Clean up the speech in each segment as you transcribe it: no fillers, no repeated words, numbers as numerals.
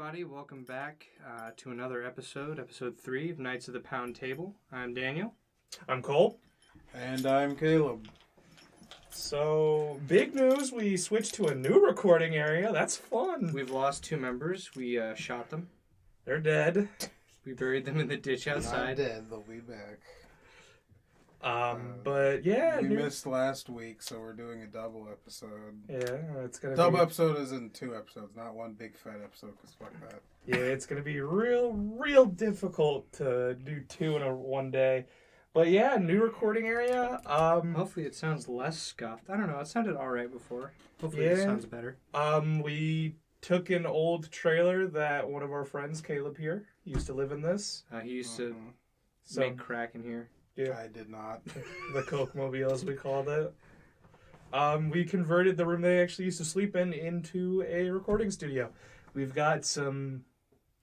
everybody. Welcome back to another episode 3 of Knights of the Pound Table. I'm Daniel. I'm Cole. And I'm Caleb. So, big news, we switched to a new recording area. That's fun. We've lost 2 members. We shot them. They're dead. We buried them in the ditch Not outside. dead, they'll be back. But yeah. We missed last week, so we're doing a double episode. Yeah, it's gonna Double be... episode is in 2 episodes, not one big fat episode, because fuck that. Yeah, it's gonna be real difficult to do 2 in one day. But yeah, new recording area. Hopefully it sounds less scuffed. I don't know. It sounded alright before. Hopefully it Yeah. sounds better. We took an old trailer that one of our friends, Caleb here, used to live in this. He used to So, make crack in here. yeah. I did not. The Coke Mobile, as we called it. We converted the room they actually used to sleep in into a recording studio. We've got some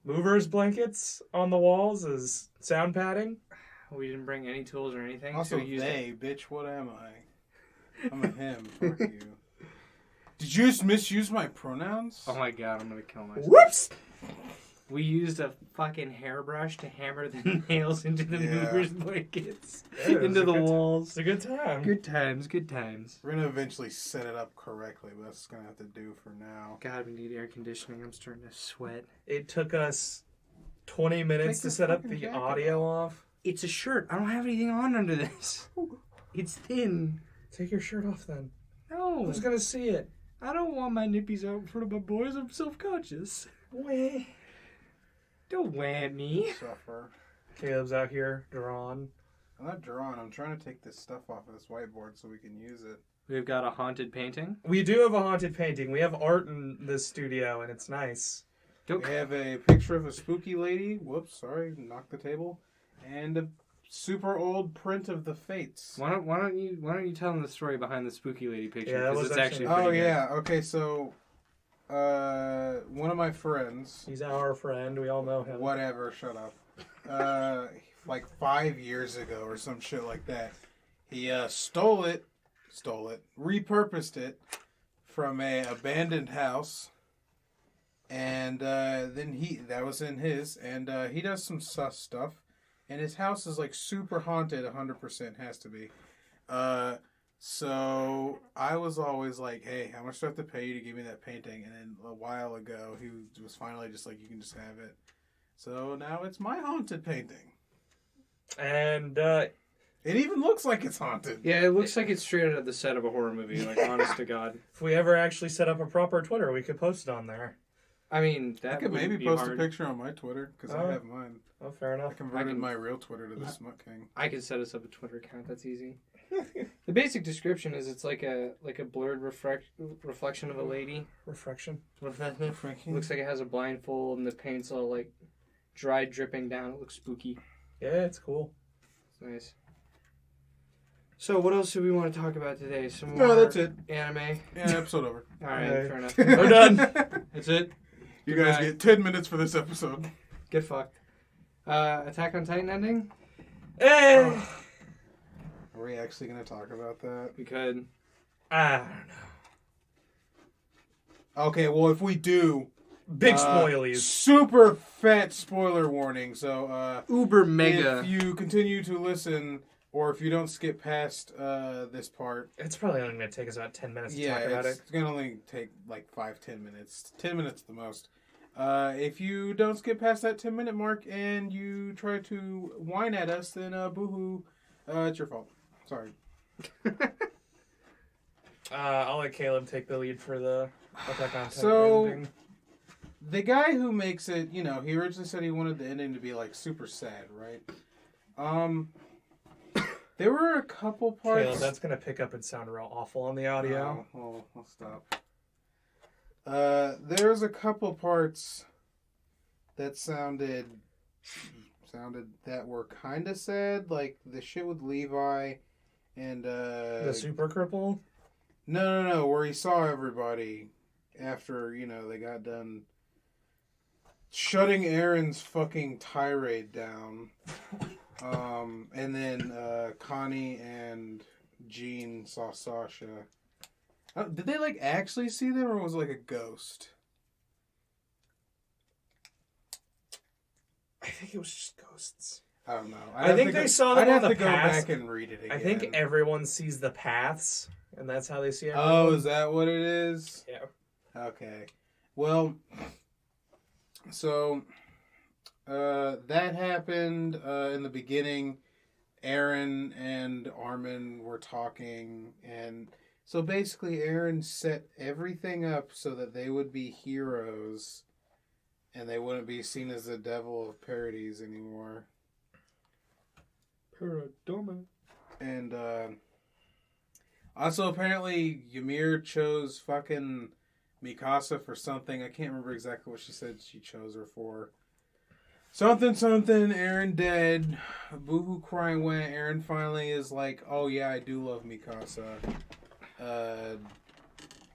movers blankets on the walls as sound padding. We didn't bring any tools or anything. Also, so we used they, bitch, what am I? I'm a him, fuck you. Did you just misuse my pronouns? Oh my god, I'm gonna kill myself. Whoops! We used a fucking hairbrush to hammer the nails into the Yeah. movers blankets, Yeah, it was into a the good walls. It's a good time. Good times, good times. We're gonna eventually set it up correctly, but that's gonna have to do for now. God, we need air conditioning. I'm starting to sweat. It took us 20 minutes Take to the set up fucking the jacket audio off. It's a shirt. I don't have anything on under this. It's thin. Take your shirt off then. No, Who's gonna see it? I don't want my nippies out in front of my boys. I'm self-conscious. Wah. Don't wham me. Suffer. Caleb's out here drawing. I'm not drawing, I'm trying to take this stuff off of this whiteboard so we can use it. We've got a haunted painting. We do have a haunted painting. We have art in this studio, and it's nice. Don't. We have a picture of a spooky lady. Whoops, sorry, knocked the table. And a super old print of the Fates. Why don't you tell them the story behind the spooky lady picture? Yeah, that 'Cause was it's actually- pretty Oh good. yeah, okay, so one of my friends, He's our friend. We all know him. whatever, shut up. Like 5 years ago or some shit like that, he stole it, repurposed it from a abandoned house, and then that was in his, and he does some sus stuff, and his house is like super haunted, 100% has to be. So I was always like, hey, how much do I have to pay you to give me that painting? And then a while ago, he was finally just like, you can just have it. So now it's my haunted painting. And It even looks like it's haunted. Yeah, it looks like it's straight out of the set of a horror movie. Like, honest to God. if we ever actually set up a proper Twitter, we could post it on there. I mean, I that could wouldn't maybe be post hard. a picture on my Twitter, because Oh. I have mine. Oh, fair I enough. converted can- my real Twitter to the Smut King. I could set us up a Twitter account. That's easy. The basic description is it's like a blurred reflection of a lady. Reflection. Looks like it has a blindfold and the paint's all like dry dripping down. It looks spooky. Yeah, it's cool. It's nice. So what else do we want to talk about today? Some No, more that's it. anime. Yeah, episode over. All right, Okay. fair enough. We're done. That's it. You guys Goodbye. get 10 minutes for this episode. Get fucked. Attack on Titan ending? Hey! Are we actually going to talk about that? We could. I don't know. Okay, well, if we do... Big spoilies. Super fat spoiler warning. So, Uber mega. if you continue to listen, or if you don't skip past this part, It's probably only going to take us about 10 minutes to yeah, talk about it. it's going to only take like 5-10 minutes. 10 minutes at the most. If you don't skip past that 10-minute mark and you try to whine at us, then boo-hoo, it's your fault. Sorry. I'll let Caleb take the lead for the Attack on Titan So- ending. The guy who makes it, he originally said he wanted the ending to be like super sad, right? There were a couple parts. Caleb, that's going to pick up and sound real awful on the audio. Oh, I'll stop. There's a couple parts that sounded that were kind of sad, like the shit with Levi and The super cripple? no, where he saw everybody after they got done shutting Aaron's fucking tirade down. And then Connie and Jean saw Sasha. Did they actually see them, or was it like a ghost? I think it was just ghosts. I don't know. I think they saw them I'd have on to the go past. back and read it again. I think everyone sees the paths, and that's how they see everyone. Oh, is that what it is? Yeah. Okay. Well, so that happened in the beginning. Aaron and Armin were talking, and so basically Aaron set everything up so that they would be heroes, and they wouldn't be seen as the devil of parodies anymore. Paradoma. And also apparently Ymir chose fucking Mikasa for something. I can't remember exactly what she said she chose her for. Something, Aaron dead. Boohoo crying went. Aaron finally is like, oh yeah, I do love Mikasa. Then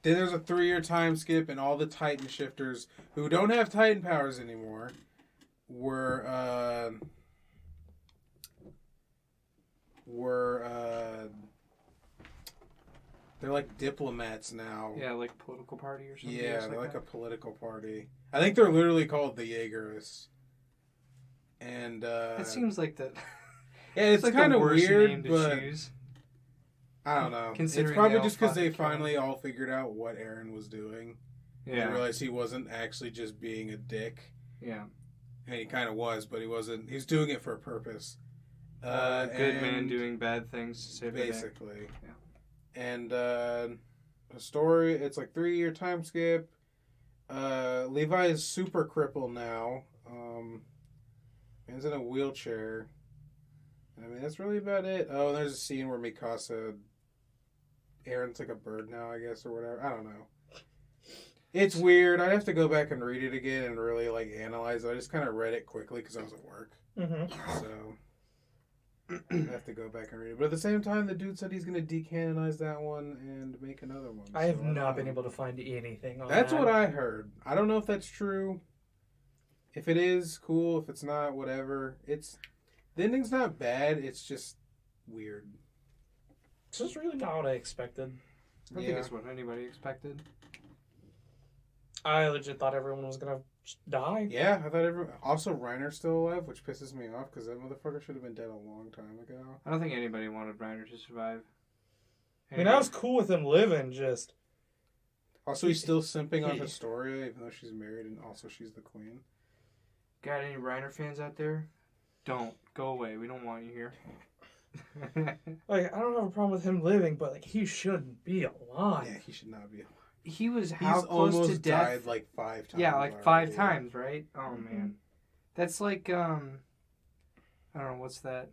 there's a 3-year time skip, and all the Titan shifters who don't have Titan powers anymore were they're like diplomats now. Yeah, like political party or something. Yeah, just they're like that. a political party. I think they're literally called the Jaegerists. And It seems like that. yeah, it's like kind the of worst weird, name to but choose. I don't know. Considering It's probably they all just because they fucking killed. finally all figured out what Aaron was doing. They Yeah, realized he wasn't actually just being a dick. yeah. And he kind of was, but he wasn't. He's doing it for a purpose. Good man and doing bad things to save the day. basically. Yeah. And a story. It's like 3-year time skip. Levi is super crippled now. Man's in a wheelchair. I mean, that's really about it. Oh, and there's a scene where Mikasa, Aaron's like a bird now, I guess, or whatever. I don't know. It's weird. I'd have to go back and read it again and really like analyze it. I just kind of read it quickly because I was at work. Mm-hmm. So I have to go back and read it. But at the same time, the dude said he's going to decanonize that one and make another one. I have So don't not been know. able to find anything on That's that. what I heard. I don't know if that's true. If it is, cool. If it's not, whatever. The ending's not bad. It's just weird. This is really not what I expected. I don't think it's what anybody expected. I legit thought everyone was gonna die. Yeah, I thought everyone. Also, Reiner's still alive, which pisses me off because that motherfucker should have been dead a long time ago. I don't think anybody wanted Reiner to survive. I mean, I was cool with him living, just... Also, he's still simping on Historia, even though she's married and also she's the queen. Got any Reiner fans out there? Don't. Go away. We don't want you here. Like, I don't have a problem with him living, but, like, he shouldn't be alive. Yeah, he should not be. He was He's how close almost to death? died like 5 times. Yeah, like already. 5 times, right? Oh Mm-hmm. man, that's like I don't know what's that.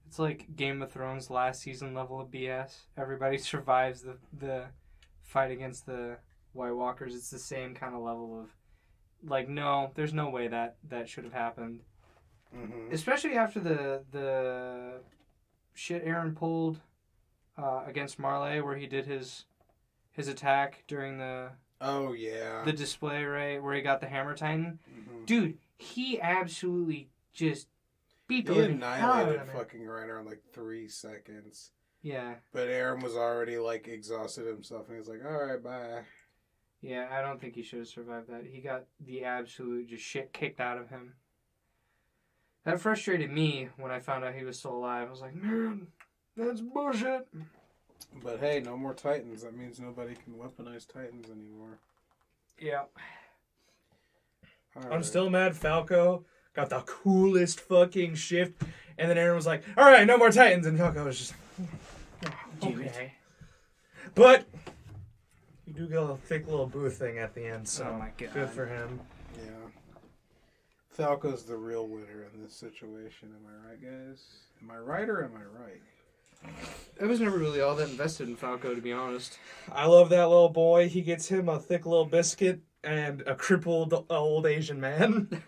It's like Game of Thrones last season level of BS. Everybody survives the fight against the White Walkers. It's the same kind of level of like, no, there's no way that should have happened. Mm-hmm. Especially after the shit Aaron pulled against Marley, where he did his attack during the Oh, yeah. display, right, where he got the Hammer Titan. Mhm. Dude, he absolutely just beat the He living hell out of annihilated him. fucking Reiner in like 3 seconds. Yeah, But Aaron was already like exhausted himself, and he was like, "Alright, bye." yeah, I don't think he should have survived that. He got the absolute just shit kicked out of him. That frustrated me when I found out he was still alive. I was like, man, that's bullshit. But hey, no more Titans. That means nobody can weaponize Titans anymore. Yeah. I'm still mad Falco got the coolest fucking shift, and then Aaron was like, alright, no more Titans, and Falco was just okay. But you do get a thick little boo thing at the end, so Oh my God. good for him. Yeah. Falco's the real winner in this situation. Am I right, guys? Am I right or am I right? I was never really all that invested in Falco, to be honest. I love that little boy. He gets him a thick little biscuit and a crippled old Asian man.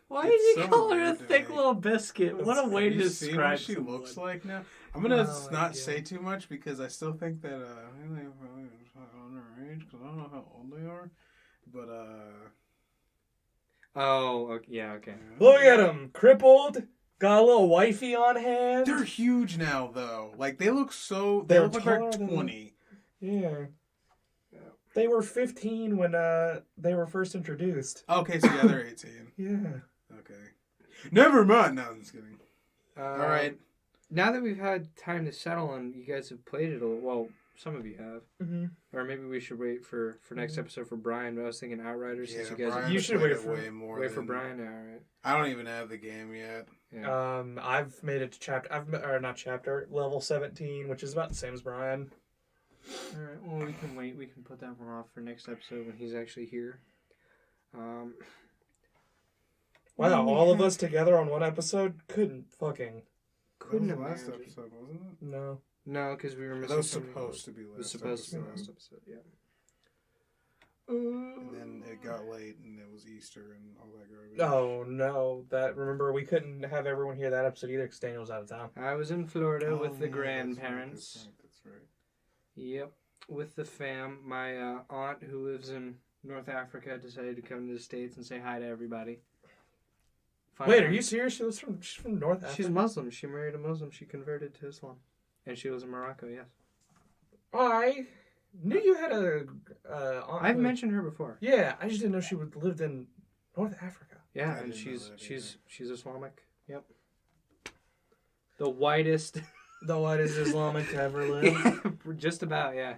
Why It's did you so call her a weird to thick me. little biscuit? What a way to Have you seen describe what she someone. looks like now? I'm gonna Oh, not yeah. say too much because I still think that they're probably underage because I don't know how old they are. But Oh, okay, yeah, okay. Look at him, crippled, got a little wifey on hand. they're huge now, though. Like they look so. They They're look like they're taller than- 20. Yeah. They were 15 when they were first introduced. Okay, so yeah, they're 18. Yeah. Okay. Never mind. No, I'm just kidding. All right. Now that we've had time to settle and you guys have played it a little, well, some of you have. Mm-hmm. Or maybe we should wait for next episode for Brian. But I was thinking Outriders since you guys Brian You has should played wait it for- way more. wait for than- Brian. All right. I don't even have the game yet. Yeah. I've made it to level 17, which is about the same as Brian. All right. Well, we can wait. We can put that one off for next episode when he's actually here. Wow, all of us together on one episode couldn't fucking. Couldn't That was the last imagine. episode, wasn't it? No. No, because we were missing. That was somebody. supposed to be It last was supposed to be episode. last episode. Yeah. And then it got late, and it was Easter and all that garbage. Oh no! Remember we couldn't have everyone hear that episode either because Daniel was out of town. I was in Florida Oh, with the yeah, grandparents. That's right. Yep, with the fam. My aunt, who lives in North Africa, decided to come to the States and say hi to everybody. Wait, are you serious? She's from North Africa. She's Muslim. She married a Muslim. She converted to Islam, and she was in Morocco. Yes, I knew you had a. Aunt I've who- mentioned her before. Yeah, I just didn't know she lived in North Africa. Yeah, I and didn't know that she's Islamic. Yep. The whitest. The whitest Islamic to ever live. Just about, yeah.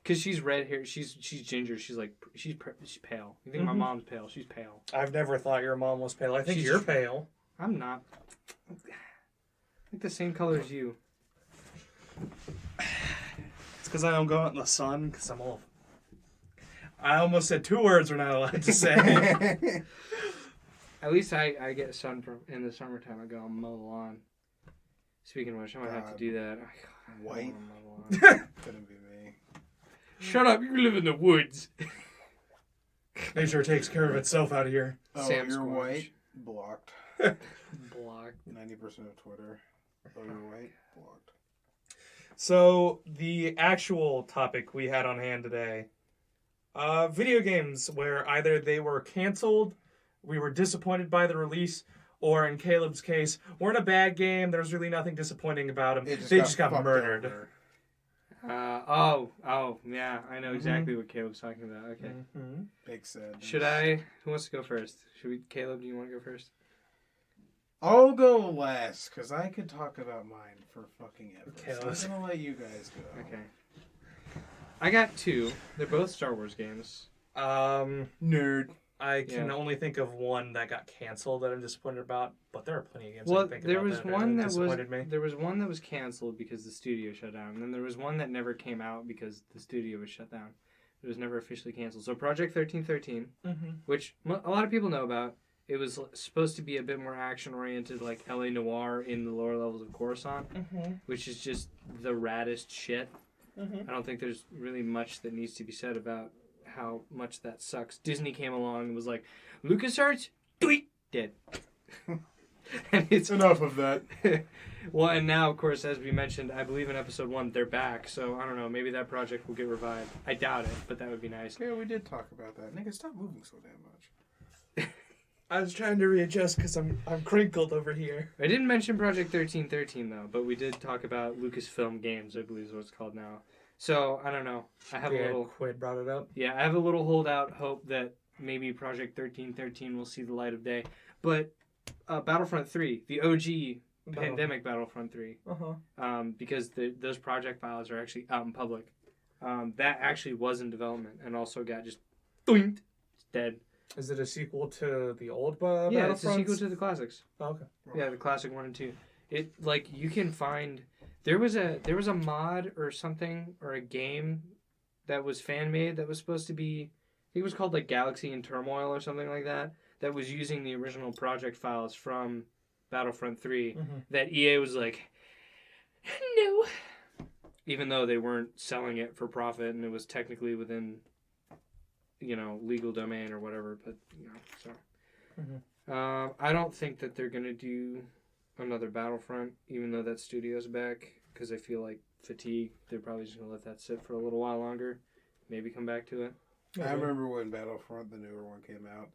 Cause she's red hair. She's ginger. She's like she's pale. You think my Mhm. mom's pale? She's pale. I've never thought your mom was pale. I think She's- you're pale. I'm not. Like the same color as you. It's because I don't go out in the sun because I'm old. I almost said 2 words we're not allowed to say. At least I get sun from in the summertime. I go and mow the lawn. Speaking of which, I might have to God. do that. I White? wanna mow the lawn. Couldn't be me. Shut up! You live in the woods. Nature takes care of itself out here. Oh, Sam you're Squatch. white? Blocked. Block. 90% of Twitter. Oh, you're white? Blocked. So the actual topic we had on hand today, video games where either they were canceled, we were disappointed by the release, or in Caleb's case, weren't a bad game. There's really nothing disappointing about them. They just got fucked murdered. over. Yeah, I know exactly what Caleb's talking about. Okay. Mhm. Big sad. Should I? Who wants to go first? Should we? Caleb, do you want to go first? I'll go last, because I could talk about mine for fucking ever. Okay, So let's- I'm going to let you guys go. Okay. I got 2. They're both Star Wars games. Nerd. I can Yeah. only think of one that got canceled that I'm disappointed about, but there are plenty of games I Well, can think there about was that one that disappointed me. there was one that was canceled because the studio shut down, and then there was one that never came out because the studio was shut down. It was never officially canceled. So Project 1313, Mm-hmm. which a lot of people know about, it was supposed to be a bit more action oriented, like LA Noire in the lower levels of Coruscant, Mm-hmm. which is just the raddest shit. Mm-hmm. I don't think there's really much that needs to be said about how much that sucks. Disney came along and was like, LucasArts, tweet, dead. And it's Enough of that. well, and now, of course, as we mentioned, I believe in episode 1, they're back. So I don't know, maybe that project will get revived. I doubt it, but that would be nice. Yeah, we did talk about that. Nigga, stop moving so damn much. I was trying to readjust because I'm crinkled over here. I didn't mention Project 1313 though, but we did talk about Lucasfilm Games, I believe is what it's called now. So I don't know. I have a little. Quid brought it up. Yeah, I have a little holdout hope that maybe Project 1313 will see the light of day. But Battlefront 3, the OG pandemic Battlefront 3, Uh-huh. because those project files are actually out in public, that actually was in development and also got just boinked. It's dead. Is it a sequel to the old Yeah, it's a Battlefronts? sequel to the classics. Oh, okay. Yeah, the classic 1 and 2. It like you can find there was a mod or something or a game that was fan made that was supposed to be, I think it was called like Galaxy in Turmoil or something like that, that was using the original project files from Battlefront 3 Mm-hmm. that EA was like, no, even though they weren't selling it for profit and it was technically within, legal domain or whatever, but so. I don't think that they're gonna do another Battlefront, even though that studio's back, because I feel like fatigue. They're probably just gonna let that sit for a little while longer, maybe come back to it. I remember when Battlefront, the newer one, came out,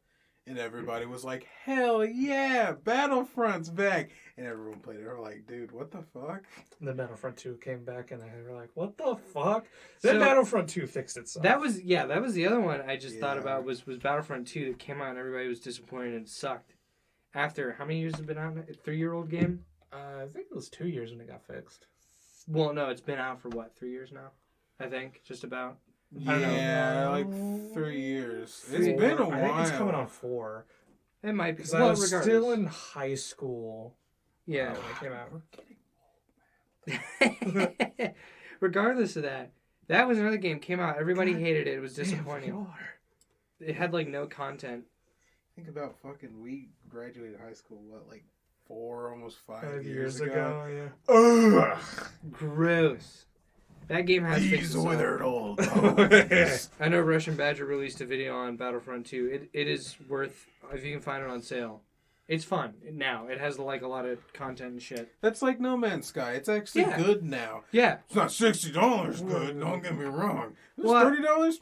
and everybody was like, hell yeah, Battlefront's back. And everyone played it. They were like, dude, what the fuck? The Battlefront 2 came back, and they were like, what the fuck? Then So- Battlefront 2 fixed itself. That was the other one I just thought Yeah. about was Battlefront 2 that came out and everybody was disappointed and it sucked. after how many years has it been out? A 3-year-old game? I think it was 2 years when it got fixed. Well, no, it's been out for what, 3 years now? I think just about. I don't Yeah, know. like 3 years. Four. It's been a I while. think it's coming on 4. It might be. Because Well, I was regardless. still in high school Yeah. when it came out. Regardless of that, that was another game came out. Everybody hated it. It was disappointing. It had like no content. Think about fucking, we graduated high school, what, like 4, almost 5 5 years years ago? ago, yeah. Ugh! Gross. That game has These fixed itself. withered old bones. I know Russian Badger released a video on Battlefront 2. It is worth, if you can find it on sale. It's fun now. It has like a lot of content and shit. That's like No Man's Sky. It's actually Yeah. good now. Yeah. It's not $60 good, don't get me wrong. If it's Well, $30,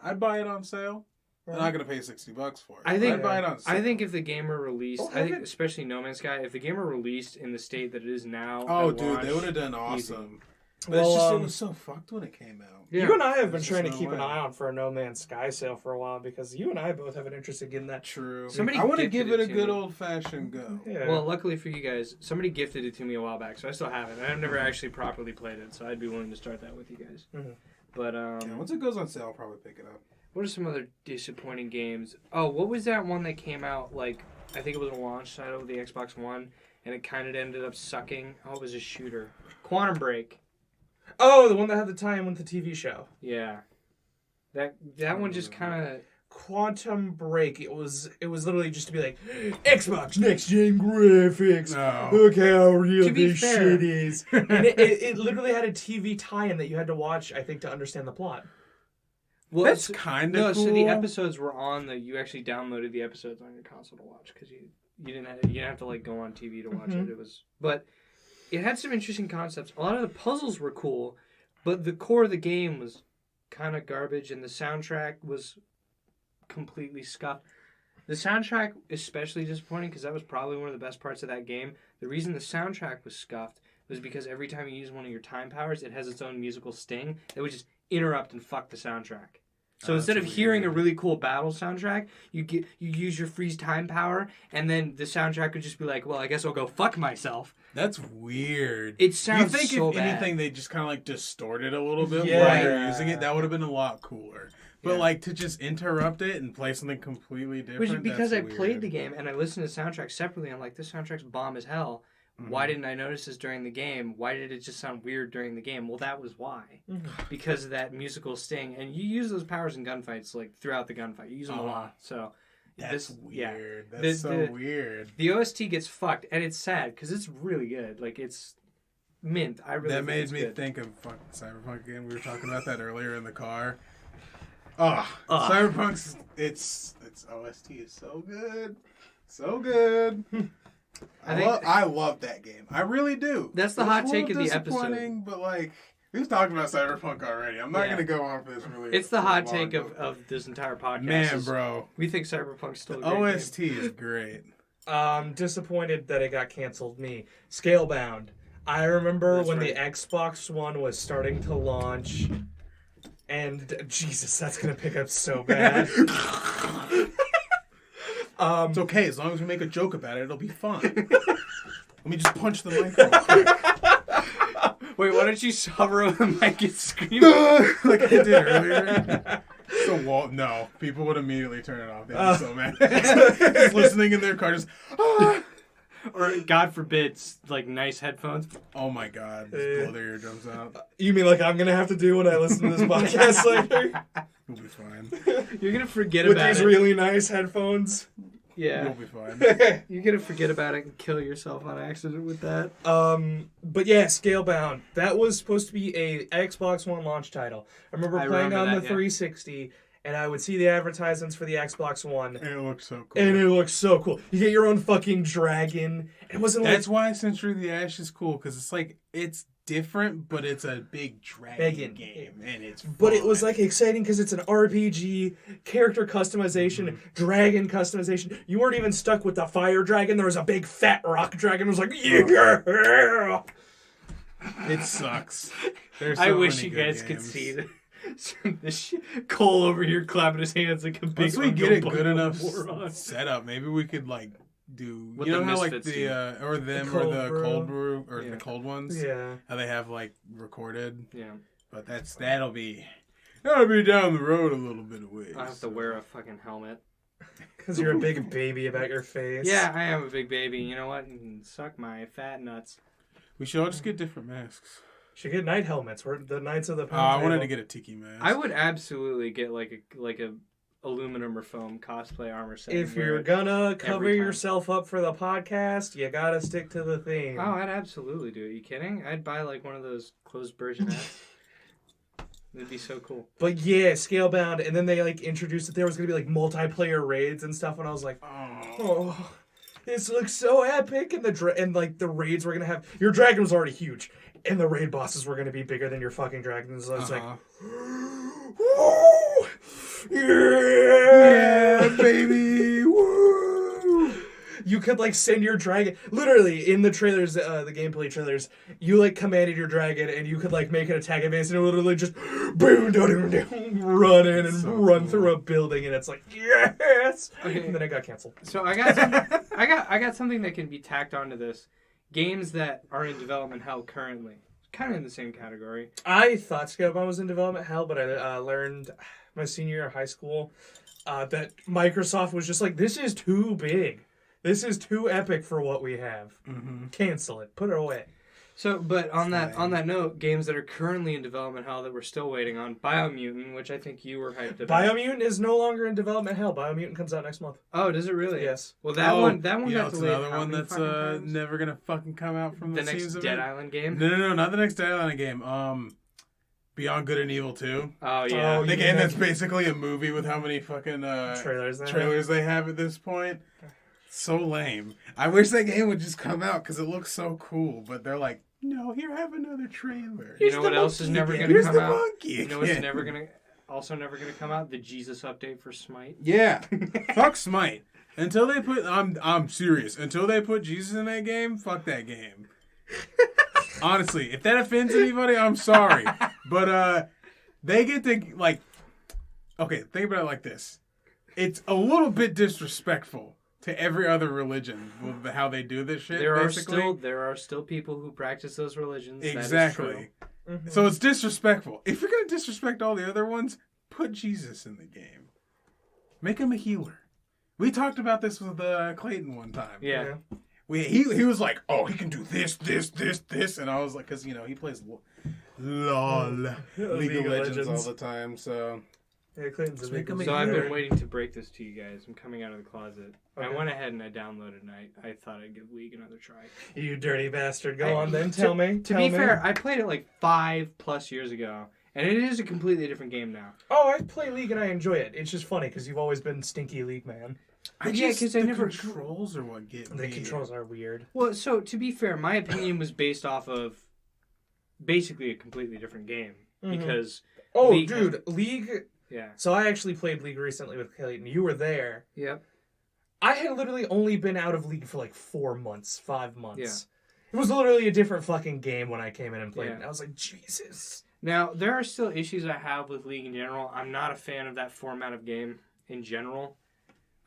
I'd buy it on sale. I'm not going to pay $60 for it. I think- I'd buy it on sale. I think if the game were released, Oh, I think have it- especially No Man's Sky, if the game were released in the state that it is now, Oh, at dude, launch, they would have done easy. awesome. But Well, it's just, it was so fucked when it came out. Yeah. You and I have been There's trying to just keep no an way. eye on for a No Man's Sky sale for a while because you and I both have an interest in getting that. True. Somebody I want to gifted give it it a to good me. old-fashioned go. Yeah. Well, luckily for you guys, somebody gifted it to me a while back, so I still have it. I've never actually properly played it, so I'd be willing to start that with you guys. Mhm. But Yeah, once it goes on sale, I'll probably pick it up. what are some other disappointing games? Oh, what was that one that came out, like, I think it was a launch title of the Xbox One, and it kind of ended up sucking? Oh, it was a shooter. Quantum Break. Oh, the one that had the tie-in with the TV show. Yeah. That one just kind of... Quantum Break. It was literally just to be like Xbox next gen graphics. No. Look how real To be this fair- shit is. And it literally had a TV tie-in that you had to watch, I think, to understand the plot. Well, That's it's- kind of No, cool. so the episodes were on you actually downloaded the episodes on your console to watch because you didn't have to like go on TV to watch it. It was, but it had some interesting concepts. A lot of the puzzles were cool, but the core of the game was kind of garbage, and the soundtrack was completely scuffed. The soundtrack especially disappointing because that was probably one of the best parts of that game. The reason the soundtrack was scuffed was because every time you use one of your time powers, it has its own musical sting that would just interrupt and fuck the soundtrack. So Oh, instead of that's hearing a weird. really cool battle soundtrack, you use your freeze time power, and then the soundtrack would just be like, "Well, I guess I'll go fuck myself." That's weird. It sounds You think so if bad. anything, they just kind of like distorted a little bit Yeah. while you're using it? That would have been a lot cooler. But Yeah. like to just interrupt it and play something completely different. Which is because I that's played weird. the game and I listened to the soundtrack separately. I'm like, this soundtrack's bomb as hell. Why didn't I notice this during the game? Why did it just sound weird during the game? Well, that was why. Because of that musical sting. And you use those powers in gunfights, like, throughout the gunfight. You use them a lot. So, That's yeah. weird. That's so weird. The OST gets fucked. And it's sad, because it's really good. Like, it's mint. I really That think made it's me good. think of fucking Cyberpunk again. We were talking about that earlier in the car. Oh, Ugh. Cyberpunk's its OST is so good, so good. I love that game. I really do. That's the It's hot a take little of the episode. disappointing, but like we've talked about Cyberpunk already. I'm not Yeah. gonna go on for this really. It's the for hot long, take but- of this entire podcast. man, is bro. We think Cyberpunk's still a The great OST is great. Disappointed that it got canceled. Me. Scalebound. I remember That's when right. the Xbox One was starting to launch, and Jesus, that's gonna pick up so bad. It's okay as long as we make a joke about it. It'll be fun. Let me just punch the mic. Real quick. game. Wait, why don't you hover over the mic and scream? Like I did earlier. So no, people would immediately turn it off. They'd be so mad. Just listening in their car, just Or, God forbid, like, nice headphones. oh my god, just blow their eardrums out. You mean like I'm gonna have to do when I listen to this podcast later? You'll be fine. You're gonna forget With about these it. really nice headphones. Yeah. You'll be fine. You're gonna forget about it and kill yourself on accident with that. But yeah, Scalebound. That was supposed to be a Xbox One launch title. I remember I playing remember on that, the yeah. 360, and I would see the advertisements for the Xbox One, And it looks so cool. and it looked so cool. You get your own fucking dragon. It wasn't like That's why Century of the Ash is cool, because it's like it's different, but it's a big dragon game, and it's. But it was fun. like exciting because it's an RPG, character customization, dragon customization. You weren't even stuck with the fire dragon. There was a big fat rock dragon. It was like, yeah. It sucks. There's I so wish many you good guys could games. see this shit. Cole over here clapping his hands like a big. Once we get it good uncle enough moron. setup, maybe we could like do. What You know the how like Misfits the do. or them The or cold the brew. cold brew or Yeah. the cold ones. Yeah. How they have like recorded, Yeah. but that'll be down the road a little bit of ways. I have to wear a fucking helmet. Because you're a big baby about your face. Yeah, I am a big baby. You know what? You can suck my fat nuts. We should all just get different masks. Should get night helmets. We're the Knights of the I Pound wanted Table. to get a tiki mask. I would absolutely get like a aluminum or foam cosplay armor set. If and wear you're it. gonna cover every time. yourself up for the podcast, you gotta stick to the theme. Oh, I'd absolutely do it. You kidding? I'd buy like one of those closed versionettes. It'd be so cool. But yeah, Scalebound, and then they like introduced that there was gonna be like multiplayer raids and stuff, and I was like, oh, this looks so epic. And the raids were gonna have your dragon was already huge, and the raid bosses were gonna be bigger than your fucking dragons. So I was like, woo, yeah, baby, woo! You could like send your dragon literally in the trailers, the gameplay trailers. You like commanded your dragon, and you could like make an attack advance, and it would literally just boom, run in and So run cool. through a building, and it's like yes. Okay. And then it got canceled. So I got I got something that can be tacked onto this. Games that are in development hell currently, kind of in the same category. I thought Scalebound was in development hell, but I learned my senior year of high school that Microsoft was just like, this is too big. This is too epic for what we have. Mm-hmm. Cancel it. Put it away. So, but on that note, games that are currently in development hell that we're still waiting on, Biomutant, which I think you were hyped about. Biomutant is no longer in development hell. Biomutant comes out next month. Oh, does it really? Yes. Well, that one got it's delayed. another how one many that's fucking times? never gonna fucking come out from The the next scenes of Dead it. Island game. No, not the next Dead Island game. Beyond Good and Evil 2. Oh yeah. Oh, The you game mean that's basically a movie with how many fucking Trailers. they have at this point. So lame. I wish that game would just come out because it looks so cool, but they're like, no, here, have another trailer. You know what else is never again. gonna Here's come the out? monkey You know what's again. never gonna come out? The Jesus update for Smite. Yeah. Fuck Smite. Until they put I'm serious. Until they put Jesus in that game, fuck that game. Honestly, if that offends anybody, I'm sorry. But they get to like okay, think about it like this. It's a little bit disrespectful to every other religion with how they do this shit. There basically. are still people who practice those religions. That is Exactly. true. Mm-hmm. So it's disrespectful. If you're gonna disrespect all the other ones, put Jesus in the game. Make him a healer. We talked about this with Clayton one time. Yeah. He was like, oh, he can do this, and I was like, because he plays LOL, League of Legends all the time. So Yeah, Clayton's a big make 'em So I've Sure. been waiting to break this to you guys. I'm coming out of the closet. I Okay. went ahead and I downloaded and I thought I'd give League another try. You dirty bastard. Go on then. Tell me. To be fair, I played it like 5+ years ago, and it is a completely different game now. Oh, I play League and I enjoy it. It's just funny because you've always been stinky League man. Yeah, 'cause I the never- controls are what get The me. controls are weird. Well, so to be fair, my opinion was based off of basically a completely different game Mhm. because Oh, League- dude, League. yeah, So I actually played League recently with Clayton. You were there. yep. I had literally only been out of League for like 4 months, 5 months. Yeah. It was literally a different fucking game when I came in and played Yeah. it. I was like, Jesus. Now there are still issues I have with League in general. I'm not a fan of that format of game in general.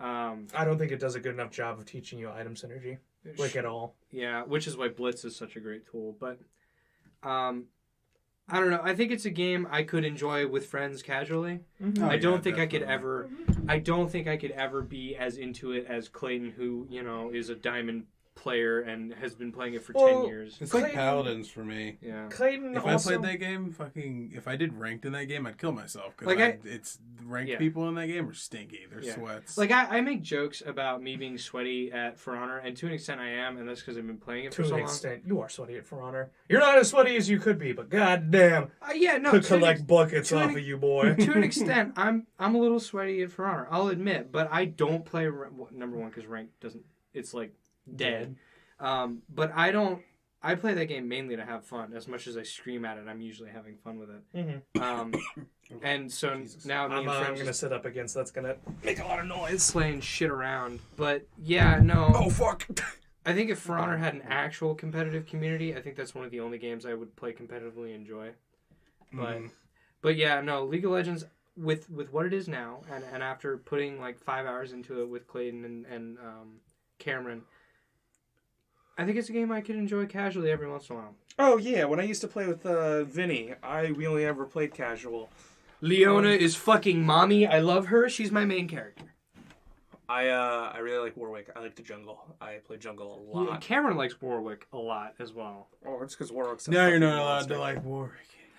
I don't think it does a good enough job of teaching you item synergy, like at all. Yeah, which is why Blitz is such a great tool. But I don't know. I think it's a game I could enjoy with friends casually. Oh, I don't yeah, think I could definitely. ever. I don't think I could ever be as into it as Clayton, who is a diamond player and has been playing it for 10 years. It's Clayton- like Paladins for me. Yeah. Clayton If also... I played that game, if I did ranked in that game, I'd kill myself. Because Like it's ranked Yeah. people in that game are stinky. They're Yeah. sweats. Like I make jokes about me being sweaty at For Honor, and to an extent I am, and that's because I've been playing it for To so an long. extent, you are sweaty at For Honor. You're not as sweaty as you could be, but goddamn, Yeah, no. could to an collect buckets to an off of you, boy. to an extent, I'm a little sweaty at For Honor. I'll admit, but I don't play number one because rank doesn't. It's like dead. But I don't. I play that game mainly to have fun. As much as I scream at it, I'm usually having fun with it. Mm-hmm. And so Jesus. now me I'm and friends gonna just sit up against that's gonna make a lot of noise. playing shit around. But yeah, no. Oh fuck! I think if For Honor had an actual competitive community, I think that's one of the only games I would play competitively and enjoy. But but yeah, no, League of Legends with what it is now, and after putting like 5 hours into it with Clayton and Cameron. I think it's a game I could enjoy casually every once in a while. Oh yeah, when I used to play with Vinny, we only ever played casual. Leona is fucking mommy. I love her. She's my main character. I really like Warwick. I like the jungle. I play jungle a lot. Cameron likes Warwick a lot as well. Oh, it's because Warwick's a Now you're fucking not allowed monster. to like Warwick.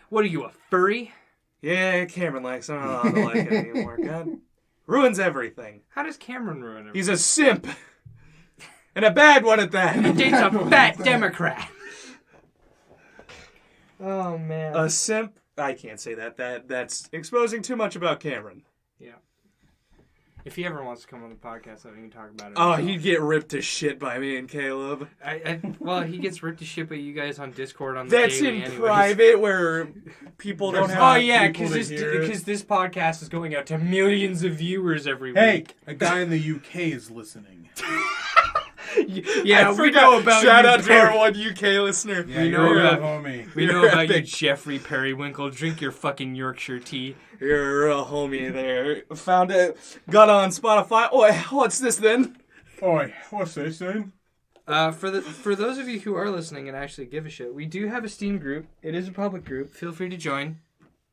What are you, a furry? Yeah, Cameron likes. I'm not allowed to like it anymore. God, ruins everything. How does Cameron ruin it? He's a simp, and a bad one at that. Date's a fat Democrat. Oh man. A simp. I can't say that. That's exposing too much about Cameron. Yeah. If he ever wants to come on the podcast, I think we can talk about it. Oh, he'd get ripped to shit by me and Caleb. Well, he gets ripped to shit by you guys on Discord on the That's daily in anyways. private where people don't There's have. Oh yeah, people because to hear it. this podcast is going out to millions of viewers every Hey, week. a guy in the UK is listening. Yeah, I we forgot. know about Shout you, out to Perry. our one UK listener. Yeah, We you're know a real about- homie. We know You're about you, epic. Jeffrey Periwinkle. Drink your fucking Yorkshire tea. You're a real homie there. Found it. Got on Spotify. Oh, what's this then? Oi, what's this then? For those of you who are listening and actually give a shit, we do have a Steam group. It is a public group. Feel free to join.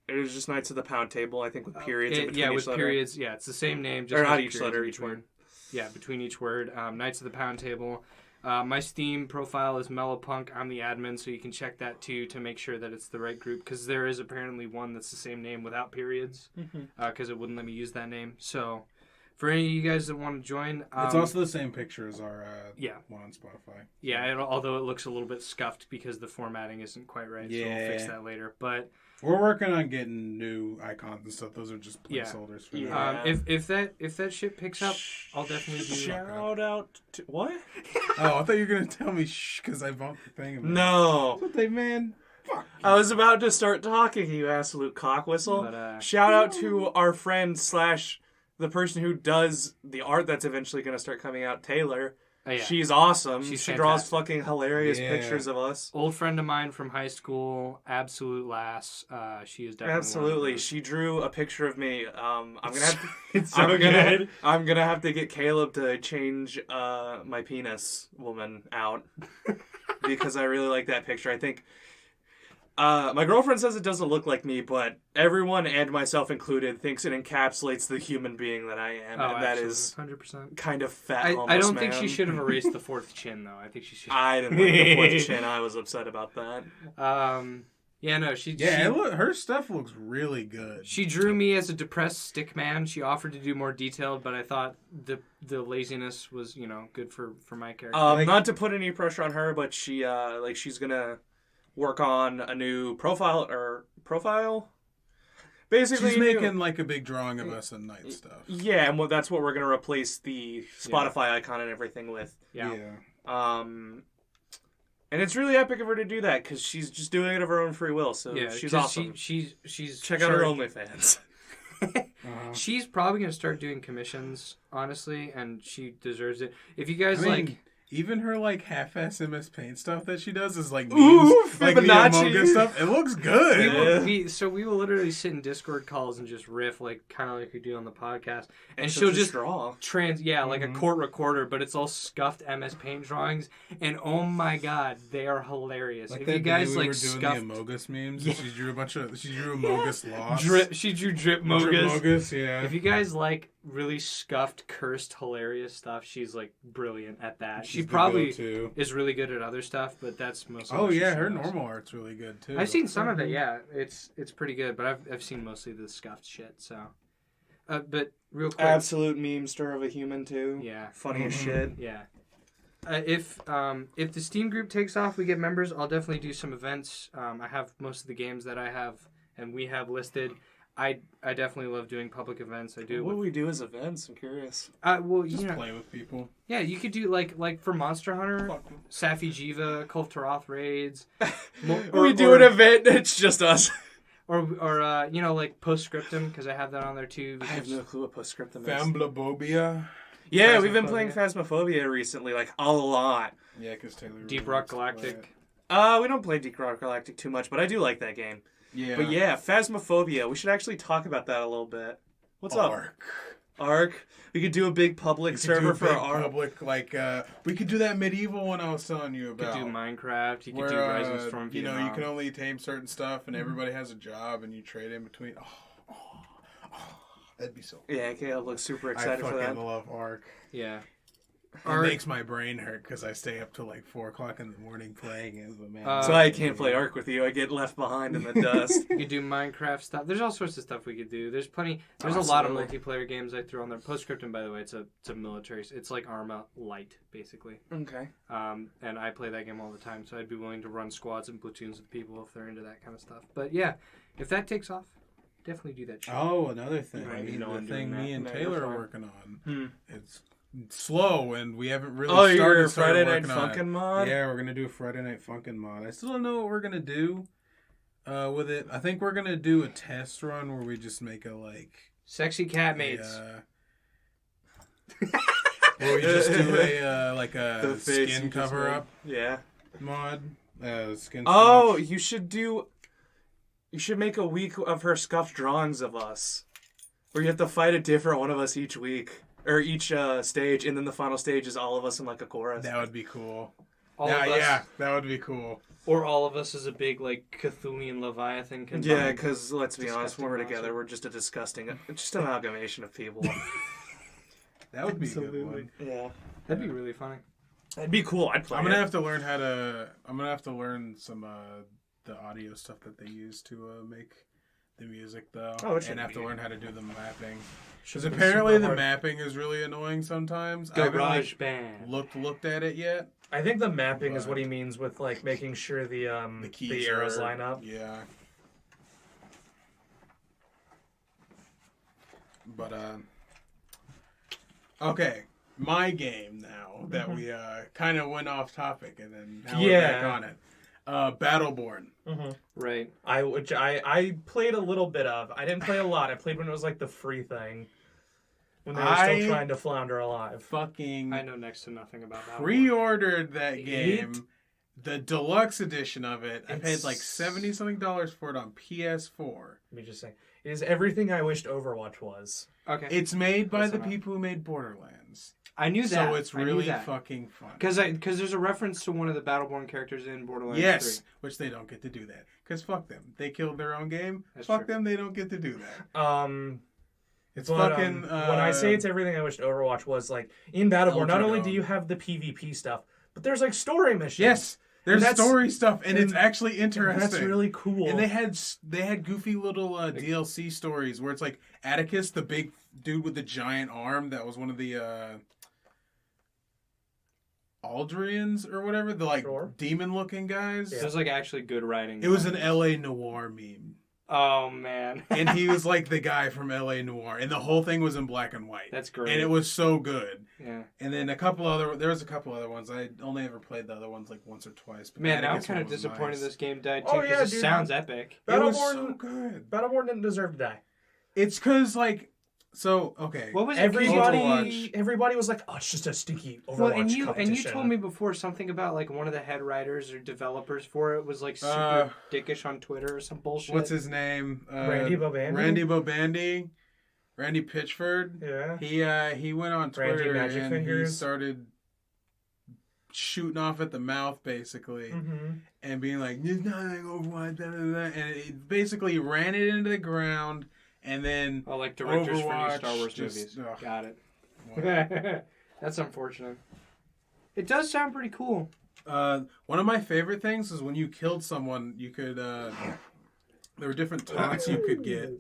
It was just Knights of the Pound Table, I think, with periods in between Yeah, each with letter. periods. Yeah, it's the same name. Just Or not with each periods letter, in each between. word. Yeah, between each word. Knights of the Pound Table. My Steam profile is Mellowpunk. I'm the admin, so you can check that too to make sure that it's the right group. Because there is apparently one that's the same name without periods. Because it wouldn't let me use that name. So, for any of you guys that want to join, It's also the same picture as our yeah. one on Spotify. Yeah, although it looks a little bit scuffed because the formatting isn't quite right. So we'll fix that later. But We're working on getting new icons and stuff. Those are just Yeah. placeholders for Yeah. now. if that shit picks up, I'll definitely do. Shout out to. What? Oh, I thought you were going to tell me shh because I bumped the thing. No. But they, man, fuck. I was about to start talking, you absolute cockwhistle. But, Shout out to our friend / the person who does the art that's eventually going to start coming out, Taylor. oh, yeah. She's awesome. She's she draws fantastic. fucking hilarious Yeah. pictures of us. Old friend of mine from high school, absolute lass. She is definitely Absolutely. one of She drew a picture of me. I'm gonna have to, It's so I'm gonna have to get Caleb to change my penis woman out because I really like that picture. I think my girlfriend says it doesn't look like me, but everyone and myself included thinks it encapsulates the human being that I am, and that is 100%. kind of fat. I don't think man. she should have erased the fourth chin though. I think she should. I didn't like the fourth chin. I was upset about that. Yeah, no, she. Yeah, her stuff looks really good. She drew me as a depressed stick man. She offered to do more detailed, but I thought the laziness was, good for my character. Not to put any pressure on her, but she she's gonna work on a new profile. Basically, She's making like a big drawing of us and night stuff. yeah, and that's what we're gonna replace the Spotify icon and everything with. yeah. And it's really epic of her to do that because she's just doing it of her own free will. So Yeah, she's 'cause awesome. She's Check out her OnlyFans. She's probably gonna start doing commissions, honestly, and she deserves it. If you guys even her like half-ass MS Paint stuff that she does is like Ooh, memes, like the Fibonacci. Among Us stuff. It looks good. we will literally sit in Discord calls and just riff kind of like we do on the podcast, and she'll she'll just draw. like a court recorder, but it's all scuffed MS Paint drawings, and oh my god, they are hilarious. Like if that you guys day we like were doing scuffed the Amogus memes, and she drew Amogus Lost. she drew drip mogus. Mogus, yeah. If you guys like really scuffed, cursed, hilarious stuff, she's like brilliant at that. She She's the probably go-to. is really good at other stuff, but that's mostly. Oh what she yeah, her does. normal art's really good too. I've seen some of it. Yeah, it's pretty good, but I've seen mostly the scuffed shit. So, but real quick, Absolute memester of a human too. yeah, Funny as shit. yeah. If the Steam group takes off, we get members. I'll definitely do some events. I have most of the games that I have and we have listed. I definitely love doing public events. I do. What do we do as events? I'm curious. Well, Just play with people. yeah, you could do like for Monster Hunter, Safi Jiva, Kulf Taroth raids. We do an event. It's just us. Or like Postscriptum, because I have that on there too. I have no clue what Postscriptum is. Famblabobia. Yeah, we've been playing Phasmophobia recently, like a lot. Yeah, because Taylor. Deep really Rock wants to play Galactic. it. We don't play Deep Rock Galactic too much, but I do like that game. Yeah. But yeah, Phasmophobia. We should actually talk about that a little bit. What's up? Ark. Ark. We could do a big public server for Ark. public, we could do that medieval one I was telling you You about. could do Minecraft. You could where, do Rise of Storm you Vietnam. can only tame certain stuff, and everybody has a job, and you trade in between. That'd be so. Yeah, Caleb looks super I excited for that. fucking love Ark. Yeah. It makes my brain hurt because I stay up till like 4 o'clock in the morning playing as a man. So I can't play Ark with you. I get left behind in the dust. You could do Minecraft stuff. There's all sorts of stuff we could do. There's plenty. There's a lot of Absolutely. multiplayer games I threw on there. Postscriptum, by the way, it's a military. It's like Arma Light, basically. Okay. And I play that game all the time, so I'd be willing to run squads and platoons with people if they're into that kind of stuff. But yeah, if that takes off, definitely do that shit. Oh, another thing. Right, you know the I'm thing doing me that. and No, Taylor you're are fine. working on. It's slow, and we haven't really Oh, started your Friday Night working on it. Funkin' mod? Yeah, we're gonna do a Friday Night Funkin' mod. I still don't know what we're gonna do with it. I think we're gonna do a test run where we just make a Sexy cat mates. where we just do a The face you skin just cover made. up Yeah. mod. Skin. Oh, swatch. you should make a week of her scuffed drawings of us, where you have to fight a different one of us each week or each stage, and then the final stage is all of us in like a chorus. That would be cool. All of us, Yeah, that would be cool. Or all of us as a big like Cthulhian Leviathan combined. Yeah, because let's be honest, Disgusting when we're monster. together, we're just a disgusting, just an amalgamation of people. That would be a good one. Yeah, That'd be really funny. that'd be cool. I'd play. I'm gonna it. have to learn some the audio stuff that they use to make the music though, Oh, it and shouldn't have to be. learn how to do the mapping. Because Shouldn't be apparently super the hard. mapping is really annoying sometimes. I haven't Garage band. looked at it yet. I think the mapping is But- what he means with like making sure the keys arrows are- line up. Yeah. But okay, my game now that we kind of went off topic and then now we're back Yeah. on it. Battleborn. Right. Which I played a little bit of. I didn't play a lot. I played when it was like the free thing. When they were still trying to flounder alive. Fucking I know next to nothing about that. pre-ordered that game, the deluxe edition of it. I paid like $70 something for it on PS4. Let me just say, it is everything I wished Overwatch was. Okay. It's made by That's the enough. people who made Borderlands, I knew that. so it's I knew really that. fucking fun. Because there's a reference to one of the Battleborn characters in Borderlands Yes, 3. which they don't get to do that. Because fuck them. They killed their own game. That's fuck true. them, they don't get to do that. It's But, fucking... when I say it's everything I wished Overwatch was, like, in Battleborn, not only do Eldradon. you have the PvP stuff, but there's, like, story missions. Yes, there's that's- story stuff, and it's and actually interesting. That's really cool. And they had goofy little DLC stories where it's like Atticus, the big dude with the giant arm, that was one of the Aldrians or whatever, the like Sure. demon-looking guys. There's like actually good writing. It was an behind LA Noir meme. Oh man. And he was like the guy from LA Noir, and the whole thing was in black and white. That's great. And it was so good. Yeah. And then there was a couple other ones. I only ever played the other ones like once or twice. But Man, now I'm Atticus kind of one was disappointed nice. this game died too. Oh, Because yeah, it dude. sounds epic. It was Battleborn- so good. Battleborn didn't deserve to die. It's because like, so okay. What was it? Overwatch. Everybody was like, "Oh, it's just a stinky Overwatch Well, and you competition." told me before something about like one of the head writers or developers for it was like super dickish on Twitter or some bullshit. What's his name? Randy Bobandy? Randy Bobandy. Randy Pitchford. Yeah. He went on Randy Twitter Magic and Fingers. he started shooting off at the mouth basically and being like, "There's nothing Overwatch," blah, blah, blah. And it basically ran it into the ground. And then Oh, like directors for new Overwatch Star Wars just- movies. ugh. Got it. That's unfortunate. It does sound pretty cool. one of my favorite things is when you killed someone, you could there were different taunts you could get.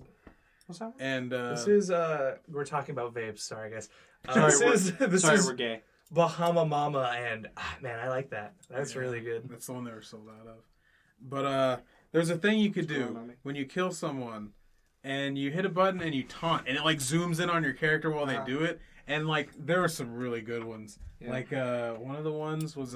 What's that? And This is we're talking about vapes. Sorry, guys. Sorry, This Sorry, is we're gay. Bahama Mama, and man, I like that. That's really good. that's the one they were sold out of. But there's a thing you could What's going do on, Mike? when you kill someone, and you hit a button and you taunt, and it like zooms in on your character while they do it. And like there were some really good ones. Yeah. Like one of the ones was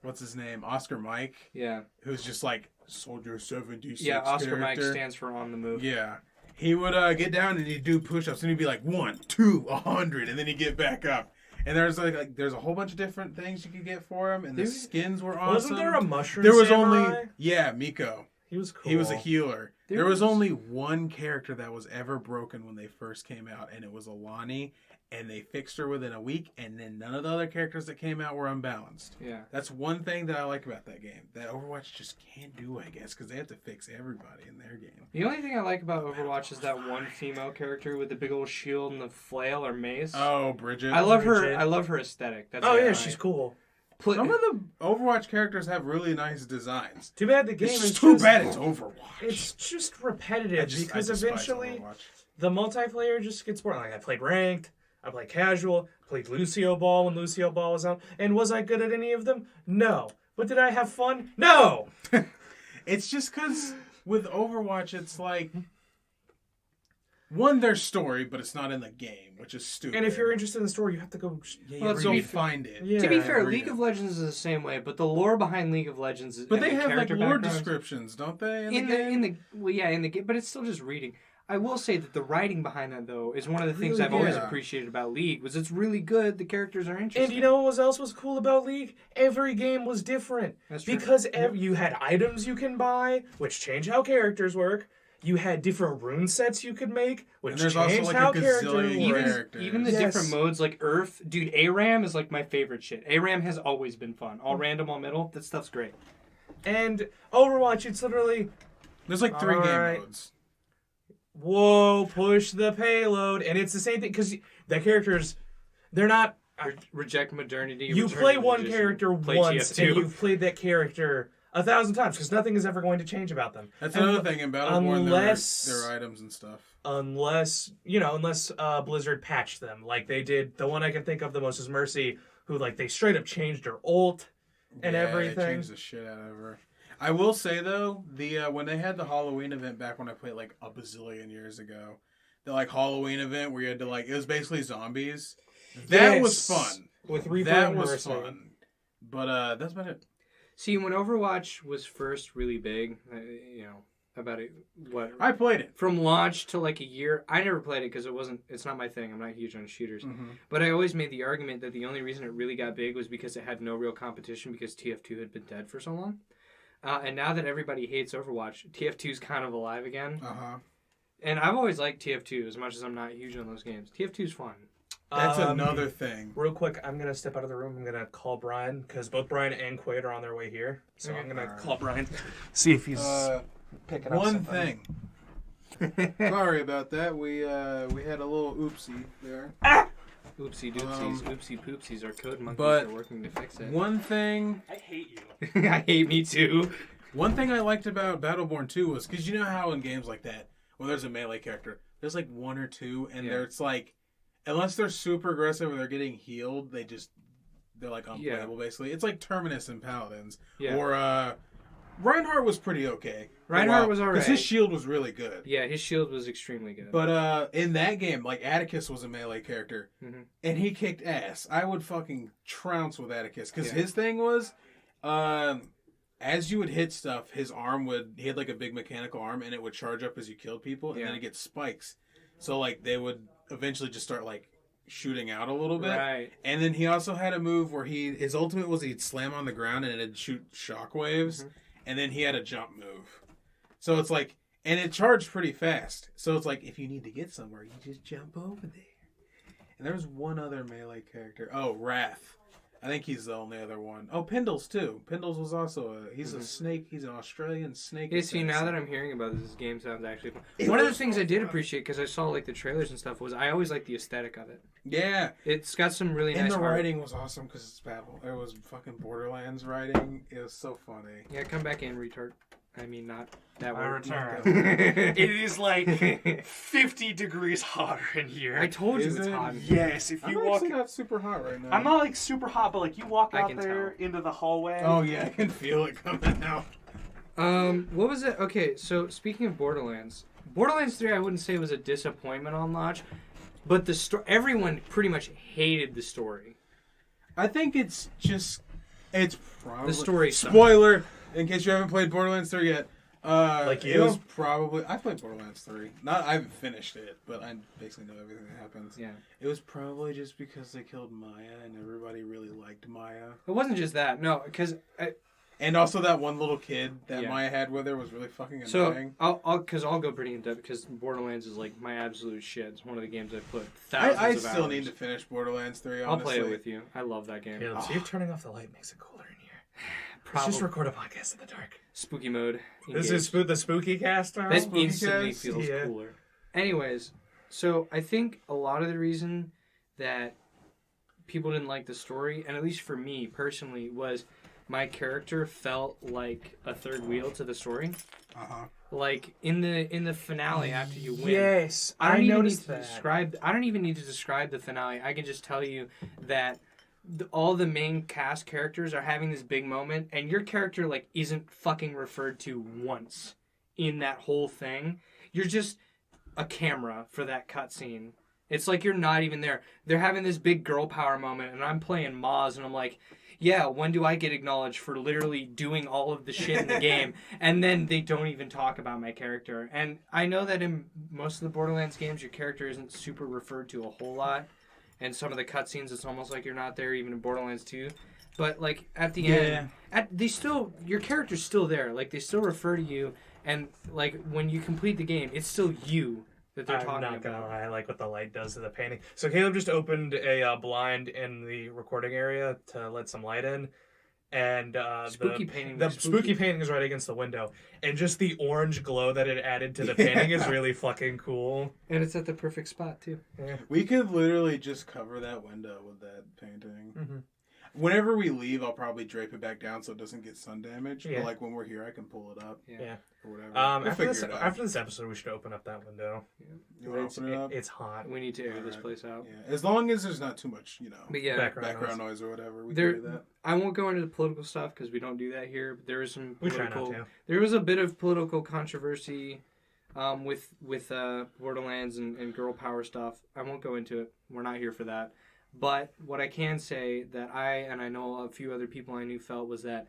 what's his name? Oscar Mike, Yeah. who's just like Soldier 76. Yeah, Oscar Mike character. stands for on the move. Yeah. He would get down and he'd do push-ups and he'd be like 1, 2, 100, and then he'd get back up. And there's like there's a whole bunch of different things you could get for him, and the skins were awesome. Wasn't there a mushroom? There was samurai? only Miko. He was cool. He was a healer. There was only one character that was ever broken when they first came out, and it was Alani, and they fixed her within a week, and then none of the other characters that came out were unbalanced. Yeah. That's one thing that I like about that game that Overwatch just can't do, I guess, because they have to fix everybody in their game. The only thing I like about Overwatch is that one female character with the big old shield and the flail or mace. Oh, Bridget. I love her. Bridget. I love her aesthetic. That's Oh why yeah, I- she's cool. Some of the Overwatch characters have really nice designs. Too bad the game It's is too just, bad it's Overwatch. It's just repetitive because I despise eventually Overwatch. the multiplayer just gets boring. Like I played ranked, I played casual, played Lucio Ball when Lucio Ball was out, and was I good at any of them? No. But did I have fun? No. It's just because with Overwatch, it's like one, there's story, but it's not in the game, which is stupid. And if you're interested in the story, you have to go. you Well, go to be find it. Yeah. To be fair, read League it. of Legends is the same way, but the lore behind League of Legends is But and they the have like character lore backgrounds- descriptions, don't they? in the well, yeah, in the game, but it's still just reading. I will say that the writing behind that though is one of the things Really I've always good. appreciated about League. Was it's really good. The characters are interesting. And you know what else was cool about League? Every game was different. That's true. Because you had items you can buy, which change how characters work. You had different rune sets you could make, which And there's also changed like how a characters gazillion work. characters. Even the Yes. different modes like Earth, dude. ARAM is like my favorite shit. ARAM has always been fun. All random, all middle. That stuff's great. And Overwatch, it's literally, There's like 3 game Alright. modes. whoa, push the payload. And it's the same thing, because the characters, they're not... Reject modernity. You return play to one magician, character play once, TF2. and you've played that character 1,000 times, because nothing is ever going to change about them. That's And another thing in Battleborn. unless- There are items and stuff. Unless Blizzard patched them, like they did. The one I can think of the most is Mercy, who like they straight up changed her ult and Yeah, everything. They changed the shit out of her. I will say though, the when they had the Halloween event back when I played like a bazillion years ago, the like Halloween event where you had to like it was basically zombies. That was fun. With Reaper That and was Mercy. fun. But that's about it. See, when Overwatch was first really big, about what I played it. from launch to like a year, I never played it because it's not my thing. I'm not huge on shooters. But I always made the argument that the only reason it really got big was because it had no real competition because TF2 had been dead for so long. And now that everybody hates Overwatch, TF2 is kind of alive again. And I've always liked TF2 as much as I'm not huge on those games. TF2 is fun. That's another thing. Real quick, I'm gonna step out of the room. I'm gonna call Brian because both Brian and Quaid are on their way here. So I'm gonna call Brian, see if he's picking up One something. thing. Sorry about that. We had a little oopsie there. Oopsie doopsies, oopsie poopsies. Our code monkeys but are working to fix it. One thing I hate you. I hate me too. One thing I liked about Battleborn 2 was because you know how in games like that, when there's a melee character, there's like 1 or 2, and it's like, unless they're super aggressive or they're getting healed, they're like unplayable basically. It's like Terminus and Paladins. Yeah. Or Reinhardt was pretty okay. Reinhardt was because alright. his shield was really good. Yeah, his shield was extremely good. But in that game, like Atticus was a melee character, Mhm. and he kicked ass. I would fucking trounce with Atticus because Yeah. his thing was, as you would hit stuff, his arm he had like a big mechanical arm, and it would charge up as you killed people, and Yeah. then it gets spikes. So like they would eventually just start like shooting out a little bit. Right. And then he also had a move where his ultimate was he'd slam on the ground and it'd shoot shockwaves, and then he had a jump move. So it's like, and it charged pretty fast. So it's like, if you need to get somewhere, you just jump over there. And there was one other melee character. Oh, Wrath. I think he's the only other one. Oh, Pendles too. Pendles was also he's a snake. He's an Australian snake. Yeah, see, now assassin. that I'm hearing about this game sounds actually fun. It One of the was things so I did fun. appreciate, because I saw like the trailers and stuff, was I always liked the aesthetic of it. Yeah. It's got some really And nice the art. writing was awesome because it's Babel. It was fucking Borderlands writing. It was so funny. Yeah, come back in, retard. I mean, not that I word. return. it It is like 50 degrees hotter in here. I told you Is it's it? hot. Yes, if I'm you walk. actually not super hot right now. I'm not like super hot, but like you walk I out can there into the hallway. Oh yeah, I can feel it coming out. What was it? Okay, so speaking of Borderlands 3, I wouldn't say was a disappointment on launch, but the everyone pretty much hated the story. I think it's probably The story sucked. Spoiler, in case you haven't played Borderlands 3 yet. Like It you? was probably I played Borderlands 3. I haven't finished it, but I basically know everything that happens. Yeah. It was probably just because they killed Maya and everybody really liked Maya. It wasn't just that, no, because And also that one little kid that Yeah. Maya had with her was really fucking So annoying. I'll go pretty in depth because Borderlands is like my absolute shit. It's one of the games I've put thousands I of still hours. need to finish Borderlands 3, I'll honestly. play it with you. I love that game. Caleb, see if turning off the light makes it cooler in here. Let's Probably just record a podcast in the dark. spooky mode. This is the spooky cast now. That Spooky instantly cast? feels Yeah. cooler. Anyways, so I think a lot of the reason that people didn't like the story, and at least for me personally, was my character felt like a third wheel to the story. Uh-huh. Like in the finale after you win. Yes, I don't I even noticed need to that. describe. I don't even need to describe the finale. I can just tell you that all the main cast characters are having this big moment, and your character like isn't fucking referred to once in that whole thing. You're just a camera for that cutscene. It's like you're not even there. They're having this big girl power moment, and I'm playing Maz, and I'm like, yeah, when do I get acknowledged for literally doing all of the shit in the game? And then they don't even talk about my character. And I know that in most of the Borderlands games, your character isn't super referred to a whole lot. And some of the cutscenes, it's almost like you're not there, even in Borderlands 2. But like at the end, your character's still there. Like they still refer to you, and like when you complete the game, it's still you that they're I'm talking not gonna about. lie, I like what the light does to the painting. So Caleb just opened a blind in the recording area to let some light in, and Spooky painting. the was spooky painting is right against the window, and just the orange glow that it added to the painting is really fucking cool. and it's at the perfect spot too. We could literally just cover that window with that painting. Mhm. Whenever we leave, I'll probably drape it back down so it doesn't get sun damage. Yeah. But like when we're here, I can pull it up Yeah. or whatever. After figure this it out. after this episode, we should open up that window. You want to open it up? It's hot. We need to air this Alright. place out. Yeah, as long as there's not too much, But yeah, background noise or whatever. We There- can do that. I won't go into the political stuff because we don't do that here. But there is some We try political. not to. There was a bit of political controversy with Borderlands and girl power stuff. I won't go into it. We're not here for that. But what I can say that I know a few other people I knew felt was that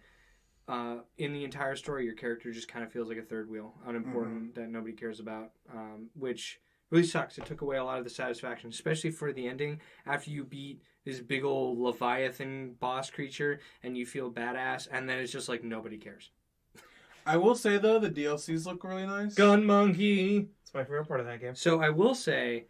in the entire story, your character just kind of feels like a third wheel, unimportant, that nobody cares about, which really sucks. It took away a lot of the satisfaction, especially for the ending after you beat this big old Leviathan boss creature and you feel badass, and then it's just like nobody cares. I will say though, the DLCs look really nice. Gun Monkey. It's my favorite part of that game. So I will say,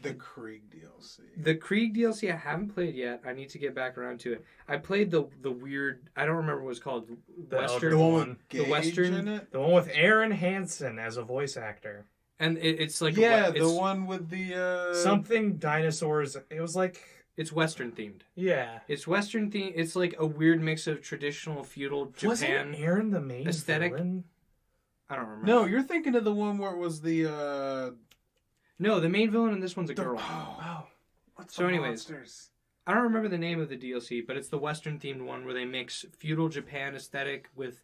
The Krieg DLC. the Krieg DLC I haven't played yet. I need to get back around to it. I played the weird, I don't remember what it's called, Western, The one one. with Gage Western- in it. The one with Aaron Hansen as a voice actor. and it's like Yeah, it's, the one with the Something dinosaurs. It was like, it's Western themed. yeah. It's Western theme. It's like a weird mix of traditional feudal Japan. Wasn't Aaron the main aesthetic? villain? I don't remember. No, you're thinking of the one where it was the No, the main villain in this one's a the- girl. Oh, what's So the anyways. monsters? I don't remember the name of the DLC, but it's the Western themed one where they mix feudal Japan aesthetic with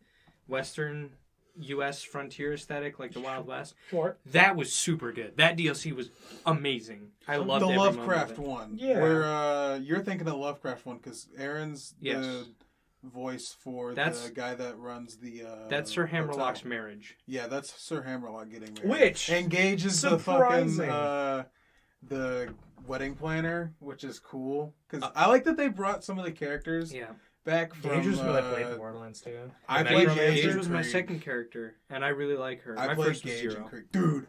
Western U.S. frontier aesthetic, like the Wild West. Sure. That was super good. That DLC was amazing. I loved the every moment of Lovecraft it. one. Yeah. Where you're thinking of the Lovecraft one because Aaron's Yes. the voice for That's- the guy that runs the. That's Sir Hammerlock's hotel. marriage. Yeah, that's Sir Hammerlock getting married. Which and Gage is surprising. the fucking the wedding planner, which is cool because I like that they brought some of the characters Yeah. back from. Gage was what I played in Borderlands too. I And played Necromancer. Gage Gage was my Krieg. second character, and I really like her. I My played first was Gage Zero. and Krieg. Dude,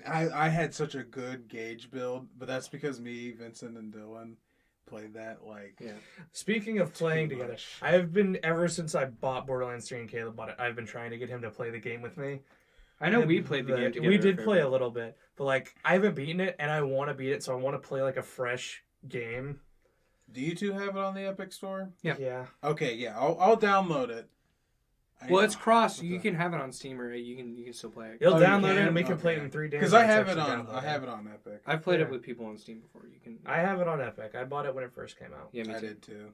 I had such a good Gage build, but that's because me, Vincent, and Dylan played that like. Yeah. Speaking of playing Too together, much. I've been ever since I bought Borderlands 3 and Caleb bought it. I've been trying to get him to play the game with me. I know And we played the game together. We a did fair play bit. a little bit, but like I haven't beaten it, and I want to beat it, so I want to play like a fresh game. Do you two have it on the Epic Store? Yeah. Okay, yeah, I'll download it. Well, it's cross. What You the- can have it on Steam, or you can still play it. You'll Oh, you download it, can? and we can play it Okay. in 3 days. Because I when it's have it actually on. I downloaded. have it on Epic. I've played Yeah. it with people on Steam before. You can. I have it on Epic. I bought it when it first came out. Yeah, me I too. did too.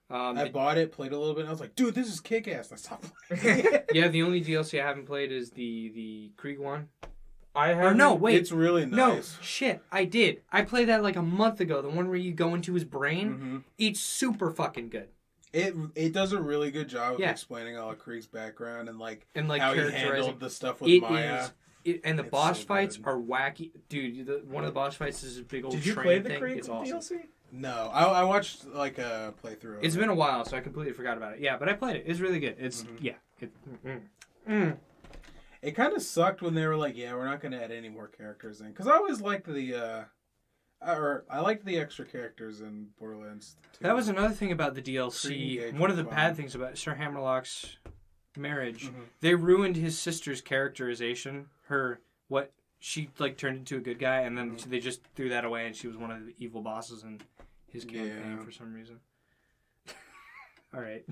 Um, I the- bought it, played a little bit, and I was like, "Dude, this is kick ass." I stopped playing. yeah, the only DLC I haven't played is the Krieg one. I Or have no, wait, It's really no, nice. shit, I did. I played that like a month ago. The one where you go into his brain. Mhm. It's super fucking good. It does a really good job of Yeah. explaining all of Krieg's background and like And like how he characterizing. handled the stuff with It Maya. is. And the It's boss so fights good. are wacky, dude. One of the boss fights is a big old Did you train play the thing. Krieg It's awesome. DLC? No, I watched like a playthrough. Of It's it. been a while, so I completely forgot about it. Yeah, but I played it. It's really good. It's yeah. It kind of sucked when they were like, "Yeah, we're not going to add any more characters in," because I always liked I liked the extra characters in Borderlands 2. That was another thing about the Creating DLC. gauge One of the was bad fun. things about Sir Hammerlock's marriage, Mhm. they ruined his sister's characterization. What she like turned into a good guy, and then they just threw that away, and she was one of the evil bosses in his campaign Yeah. for some reason. All right.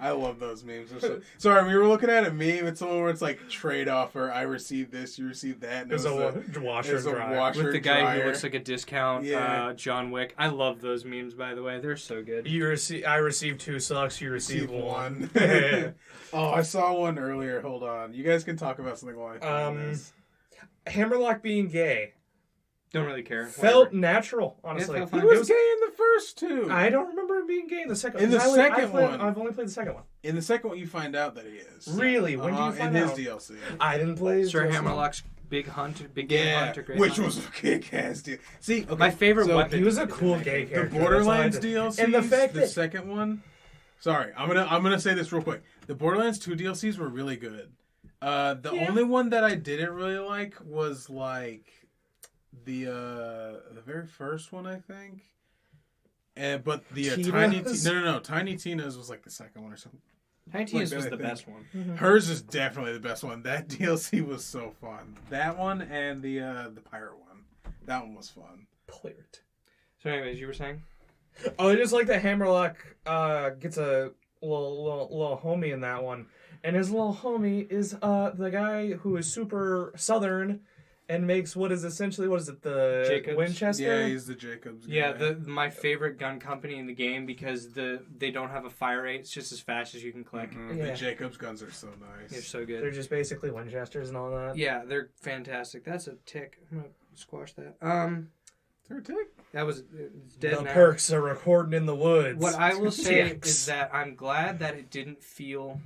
I love those memes. Sorry, we were looking at a meme. It's one where it's like trade offer. I received this, you received that. And There's it a was washer there's a dryer. washer With the guy dryer. who looks like a discount, Yeah. John Wick. I love those memes, by the way. They're so good. I received 2 sucks. You Received received one. Oh, I saw one earlier. Hold on. You guys can talk about something while I find this. Hammerlock being gay Don't really care. felt Whatever. natural. Honestly, felt He fine. was gay in the first two. I don't remember him being gay in the second. In the 'cause second one. I've only played the second one. In the second one, you find out that he is. Really? When do you find in out? his DLC. I didn't play Sir DLC. Hammerlock's big game Yeah, hunter. Great which hunter. was a kick-ass deal. See, okay, My favorite so weapon. He was a cool gay The character. Borderlands That's all I did. DLCs, and the fact the that second one. Sorry, I'm gonna say this real quick. The Borderlands 2 DLCs were really good. The only one that I didn't really like was like the very first one, I think. But the Tina's? Tiny Tina's was like the second one or something. Tiny Tina's that, was I the think. best one. Hers is definitely the best one. That DLC was so fun. That one and the pirate one. That one was fun. Pirate. So, anyways, you were saying? Oh, I just like that Hammerlock gets a little homie in that one, and his little homie is the guy who is super southern and makes what is the Jacobs? Winchester? Yeah, he's the Jacobs guy. Yeah, my favorite gun company in the game because they don't have a fire rate. It's just as fast as you can click. Mhm. Yeah. The Jacobs guns are so They're nice. so good. They're just basically Winchesters and all that. Yeah, they're fantastic. That's a tick. I'm gonna squash that. Is there a tick? That was it's dead The now. perks are recording in the woods. What I will say Dicks. is that I'm glad that it didn't feel,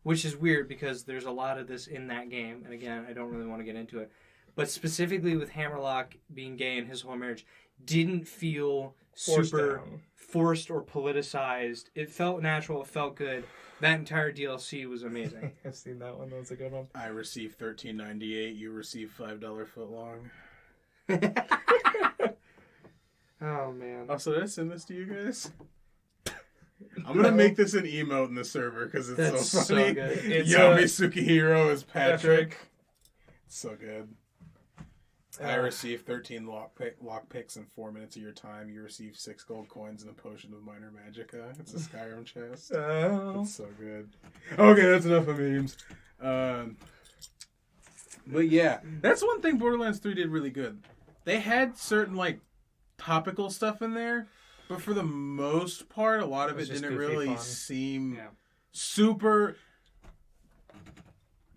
which is weird because there's a lot of this in that game, and again, I don't really want to get into it, but specifically with Hammerlock being gay and his whole marriage, didn't feel Forced super down. forced or politicized. It felt natural. It felt good. That entire DLC was amazing. I've seen that one. That was a good one. I received $13.98. You received $5 foot long. Oh man. Also, did I send this to you guys? I'm gonna make this an emote in the server because it's That's so so funny. good. It's, Yami Sukihiro is Patrick. Patrick. So good. I received 13 lock picks in 4 minutes of your time. You received 6 gold coins and a potion of minor magicka. It's a Skyrim chest. Oh. It's so good. Okay, that's enough of memes. But yeah, that's one thing Borderlands 3 did really good. They had certain like topical stuff in there, but for the most part, a lot of It was it just didn't goofy really fun. seem Yeah. super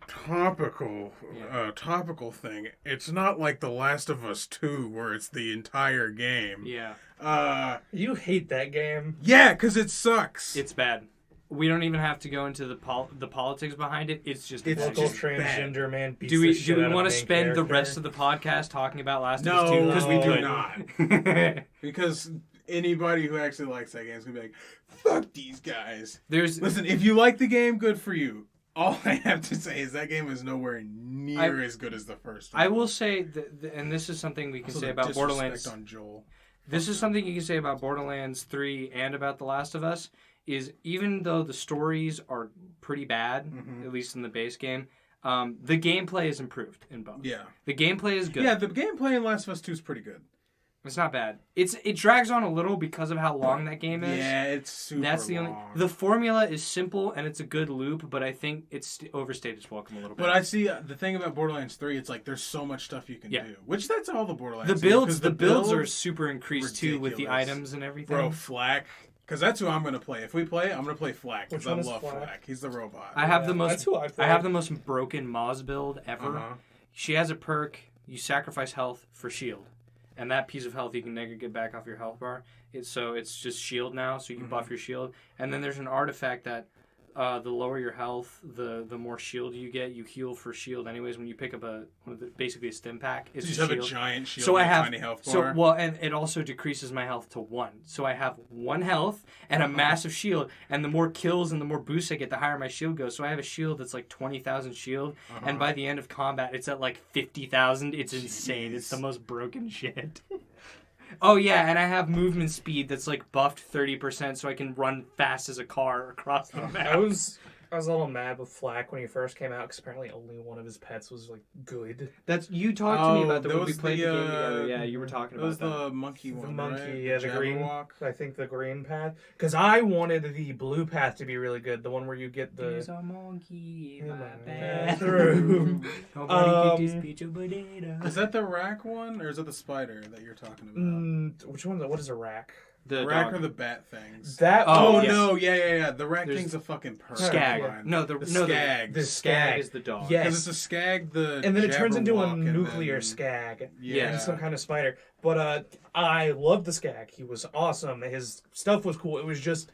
topical. Yeah. Topical thing. It's not like The Last of Us 2 where it's the entire game. Yeah. You hate that game. Yeah, because it sucks. It's bad. We don't even have to go into the politics behind it. It's just It's bad. Local just transgender man beats Do the we shit out of want the to main spend the character. rest of the podcast talking about Last No, of Us 2? because we do No. not. Because anybody who actually likes that game is going to be like, fuck these guys. There's Listen, if you like the game, good for you. All I have to say is that game is nowhere near as good as the first one. I will say and this is something we can Also, say the about disrespect Borderlands. on Joel. This is something you can say about Borderlands 3 and about The Last of Us is even though the stories are pretty bad, Mhm. at least in the base game, the gameplay is improved in both. Yeah. The gameplay is good. Yeah, the gameplay in Last of Us 2 is pretty good. It's not bad. It drags on a little because of how long that game is. Yeah, it's super That's the only. long. The formula is simple and it's a good loop, but I think it's overstayed its welcome a little bit. But I see the thing about Borderlands 3, it's like there's so much stuff you can Yeah. do. Which that's all the Borderlands the do, builds, 'cause the builds are builds- super increased too with the ridiculous. items and everything. Bro, Flack. Because that's who I'm going to play. If we play, I'm going to play Flack. Because Which I one is love Flack? Flack. He's the robot. I have the That's most. who I play. I have the most broken Moz build ever. Uh-huh. She has a perk. You sacrifice health for shield, and that piece of health you can never get back off your health bar. It's just shield now, so you can buff your shield. And then there's an artifact that the lower your health, the more shield you get. You heal for shield anyways when you pick up basically a stim pack. It's You a just have shield. a giant shield So I and a have tiny health bar. and it also decreases my health to 1. So I have 1 health and a massive shield. And the more kills and the more boosts I get, the higher my shield goes. So I have a shield that's like 20,000 shield, and by the end of combat, it's at like 50,000. It's insane. It's the most broken shit. Oh yeah, and I have movement speed that's like buffed 30%, so I can run fast as a car across the map. I was a little mad with Flack when he first came out because apparently only one of his pets was like good. That's you talked to me about that that when we was played the game the, together. Yeah, you were talking It was about that. the monkey one, The monkey, right? yeah, the green. Jabberwock. I think the green path. Because I wanted the blue path to be really good. The one where you get There's the. a monkey in in my my bathroom. bathroom. Nobody can dispute your potato. Is that the rack one, or is it the spider that you're talking about? Which one? What is a rack? The rack dog. or the bat things? That. Oh, Oh, yes. no, yeah. The rack There's thing's a fucking perk. Skag. Yeah. No, the no, skag. the skag skag is the dog. Yeah. Because it's a skag, the And then it turns into a Jabberwock, and nuclear then- skag. Yeah. And some kind of spider. But I loved the skag. He was awesome. His stuff was cool. It was just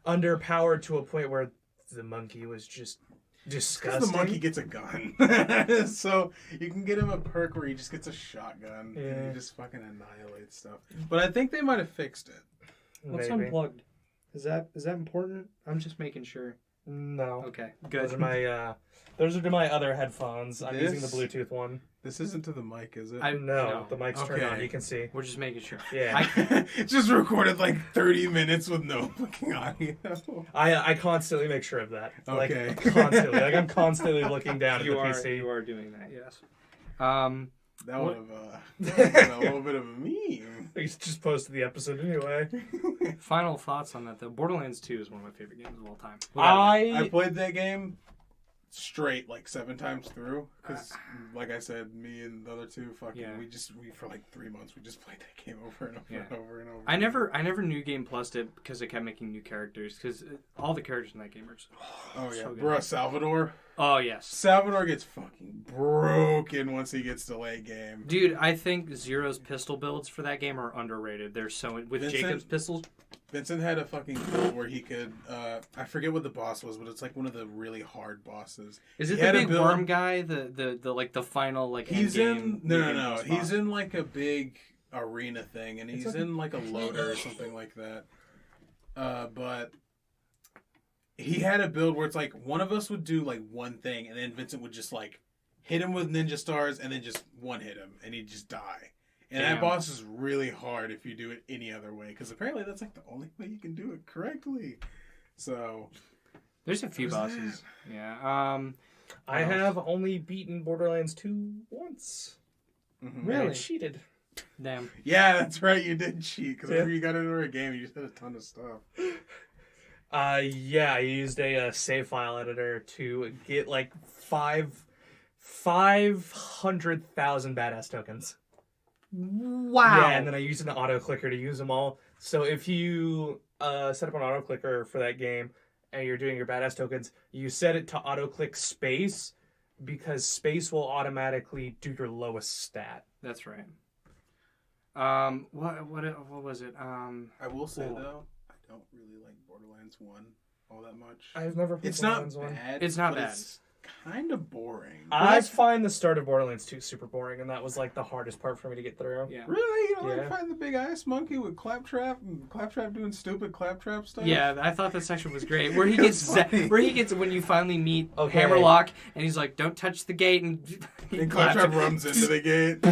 underpowered to a point where the monkey was just disgusting. Because the monkey gets a gun. So you can get him a perk where he just gets a shotgun. Yeah. And he just fucking annihilates stuff. But I think they might have fixed it. What's Maybe. unplugged? Is that important? I'm just making sure. No. Okay, Those good. are my those are my other headphones. I'm using the This? Bluetooth one. This isn't to the mic, is it? No, the mic's turned on. Okay. You can see. We're just making sure. Yeah. It's just recorded like 30 minutes with no fucking audio. I constantly make sure of that. Okay. Like constantly. Like I'm constantly looking down at the You are PC. you are doing that. Yes. That would What- have been a little bit of a meme. I just posted the episode anyway. Final thoughts on that though. Borderlands 2 is one of my favorite games of all time. I played that game straight like 7 times through because, like I said, me and the other two fucking Yeah. we for like 3 months we just played that game over and over Yeah. and over and over. I never New Game Plussed it because it kept making new characters because all the characters in that game are just Oh yeah, so good. bruh, Salvador. oh yes. Salvador gets fucking broken once he gets to late game. Dude, I think Zero's pistol builds for that game are underrated. They're so with Vincent? Jacob's pistols. Vincent had a fucking build where he could, I forget what the boss was, but it's like one of the really hard bosses. Is it He the had a big build- worm guy? The like the final like He's end in game no New Game no Plus he's boss? in like a big arena thing, and he's like in like a loader or something like that. But he had a build where it's like one of us would do like one thing, and then Vincent would just like hit him with ninja stars, and then just one hit him, and he'd just die. And Damn. that boss is really hard if you do it any other way, because apparently that's like the only way you can do it correctly. So There's a few Where's bosses. Yeah. I have only beaten Borderlands 2 once. mhm. And I Really? cheated. Damn. Yeah, that's right. You did cheat because Yeah. whenever you got into a game, you just had a ton of stuff. Yeah, I used a save file editor to get like 500,000 badass tokens. Wow. Yeah, and then I used an auto clicker to use them all. So if you set up an auto clicker for that game and you're doing your badass tokens, you set it to auto click space because space will automatically do your lowest stat. That's right. What was it? I will say Cool. though, I don't really like Borderlands 1 all that much. I've never played It's not Borderlands 1. bad. It's not but bad. It's kind of boring. I find the start of Borderlands 2 super boring, and that was like the hardest part for me to get through. Yeah. Really? You don't Yeah. like fighting the big ice monkey with Claptrap and Claptrap doing stupid Claptrap stuff? Yeah, I thought that section was great. Where he It's gets funny. where he gets when you finally meet Okay. Hammerlock and he's like, "Don't touch the gate," and And Claptrap runs into the gate.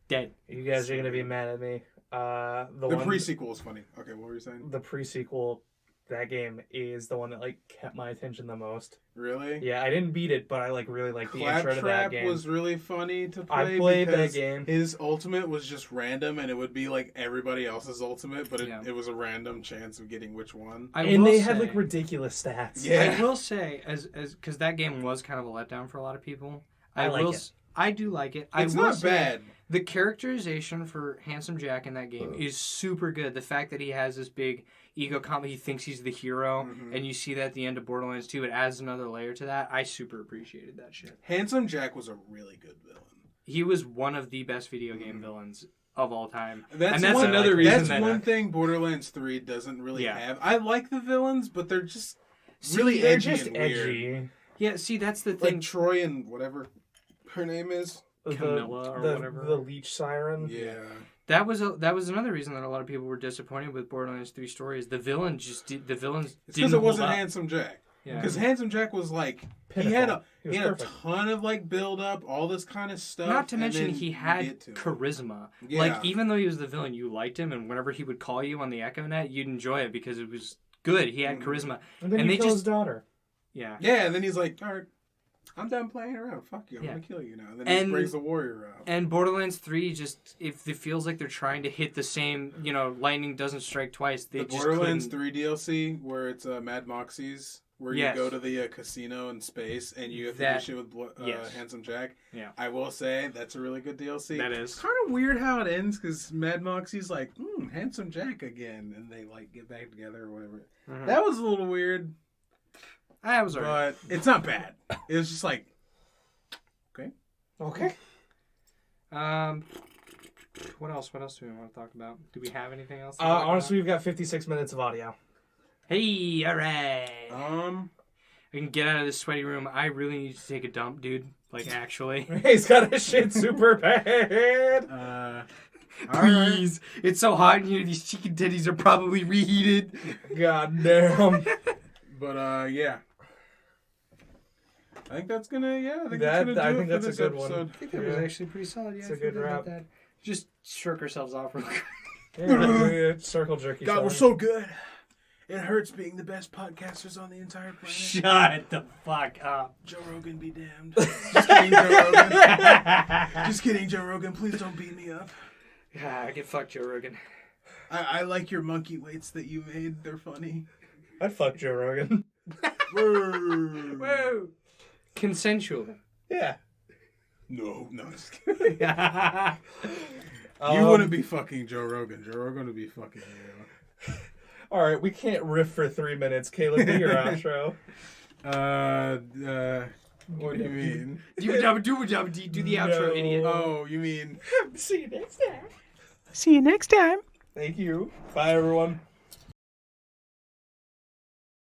dead. You guys are gonna be mad at me. The pre-sequel is funny. Okay, what were you saying? the pre-sequel, that game is the one that like kept my attention the most. Really? Yeah, I didn't beat it, but I like really like the intro to that Claptrap game. was really funny to play. I played that because game. His ultimate was just random, and it would be like everybody else's ultimate, but Yeah. it was a random chance of getting which one. And they had like ridiculous stats. Yeah. I will say, as because that game was kind of a letdown for a lot of people. I like will it. s- I do like it. It's I will not say bad. The characterization for Handsome Jack in that game is super good. The fact that he has this big ego comp, he thinks he's the hero, Mhm. and you see that at the end of Borderlands 2, it adds another layer to that. I super appreciated that shit. Handsome Jack was a really good villain. He was one of the best video game villains of all time. That's and that's one, another reason That's that one thing Borderlands 3 doesn't really Yeah. have. I like the villains, but they're just really They're edgy just and weird. edgy. Yeah, see, that's the thing. Like Troy and whatever her name is. Camilla or whatever. The leech siren. Yeah. That was another reason that a lot of people were disappointed with Borderlands 3 stories. The villains It's didn't because it hold wasn't up. Handsome Jack. Yeah. Because Handsome Jack was like Pinnacle. he had a was he had perfect. a ton of like build up, all this kind of stuff. Not to and mention then he you had get to it. charisma. Yeah. Like even though he was the villain, you liked him, and whenever he would call you on the Echo Net, you'd enjoy it because it was good. He had Mhm. charisma. And then And you they kill his just- daughter. Yeah. Yeah, and then he's like, all right, I'm done playing around. Fuck you, I'm Yeah. gonna kill you now. And then he And- brings the warrior out. And Borderlands 3 just it feels like they're trying to hit the same, lightning doesn't strike twice. They The just Borderlands couldn't. 3 DLC where it's Mad Moxie's, where Yes. you go to the casino in space and you have to That- do shit with yes. Handsome Jack. Yeah. I will say that's a really good DLC. That It's is. kind of weird how it ends because Mad Moxie's like, Handsome Jack again, and they like get back together or whatever. Mhm. That was a little weird, I was alright. but it's not bad. It was just like, Okay. What else? What else do we want to talk about? Do we have anything else? to Uh, talk honestly, we've got 56 minutes of audio. about? Hey, alright. We can get out of this sweaty room. I really need to take a dump, dude. Like actually. He's got his shit super bad. Please. It's so hot in here. These chicken titties are probably reheated. God damn. But yeah. I think that's gonna I think that's that's gonna do it for a this good one. episode. I think that was actually pretty solid. Yeah, It's a I feel good about wrap. that. Just stroke ourselves off real quick. Yeah, circle jerky. God, we're shot. so good. It hurts being the best podcasters on the entire planet. Shut the fuck up. Joe Rogan be damned. Just kidding, Joe Rogan. Just kidding, Joe Rogan. Please don't beat me up. Yeah, get fucked, Joe Rogan. I like your monkey weights that you made. They're funny. I'd fuck Joe Rogan. Woo. Whoa. Consensual. Yeah. No, just kidding. Yeah. You wouldn't be fucking Joe Rogan. Joe Rogan would be fucking you. All right, we can't riff for 3 minutes. Caleb, do your outro. What do you mean? Do the outro, idiot. Oh, you mean... See you next time. See you next time. Thank you. Bye, everyone.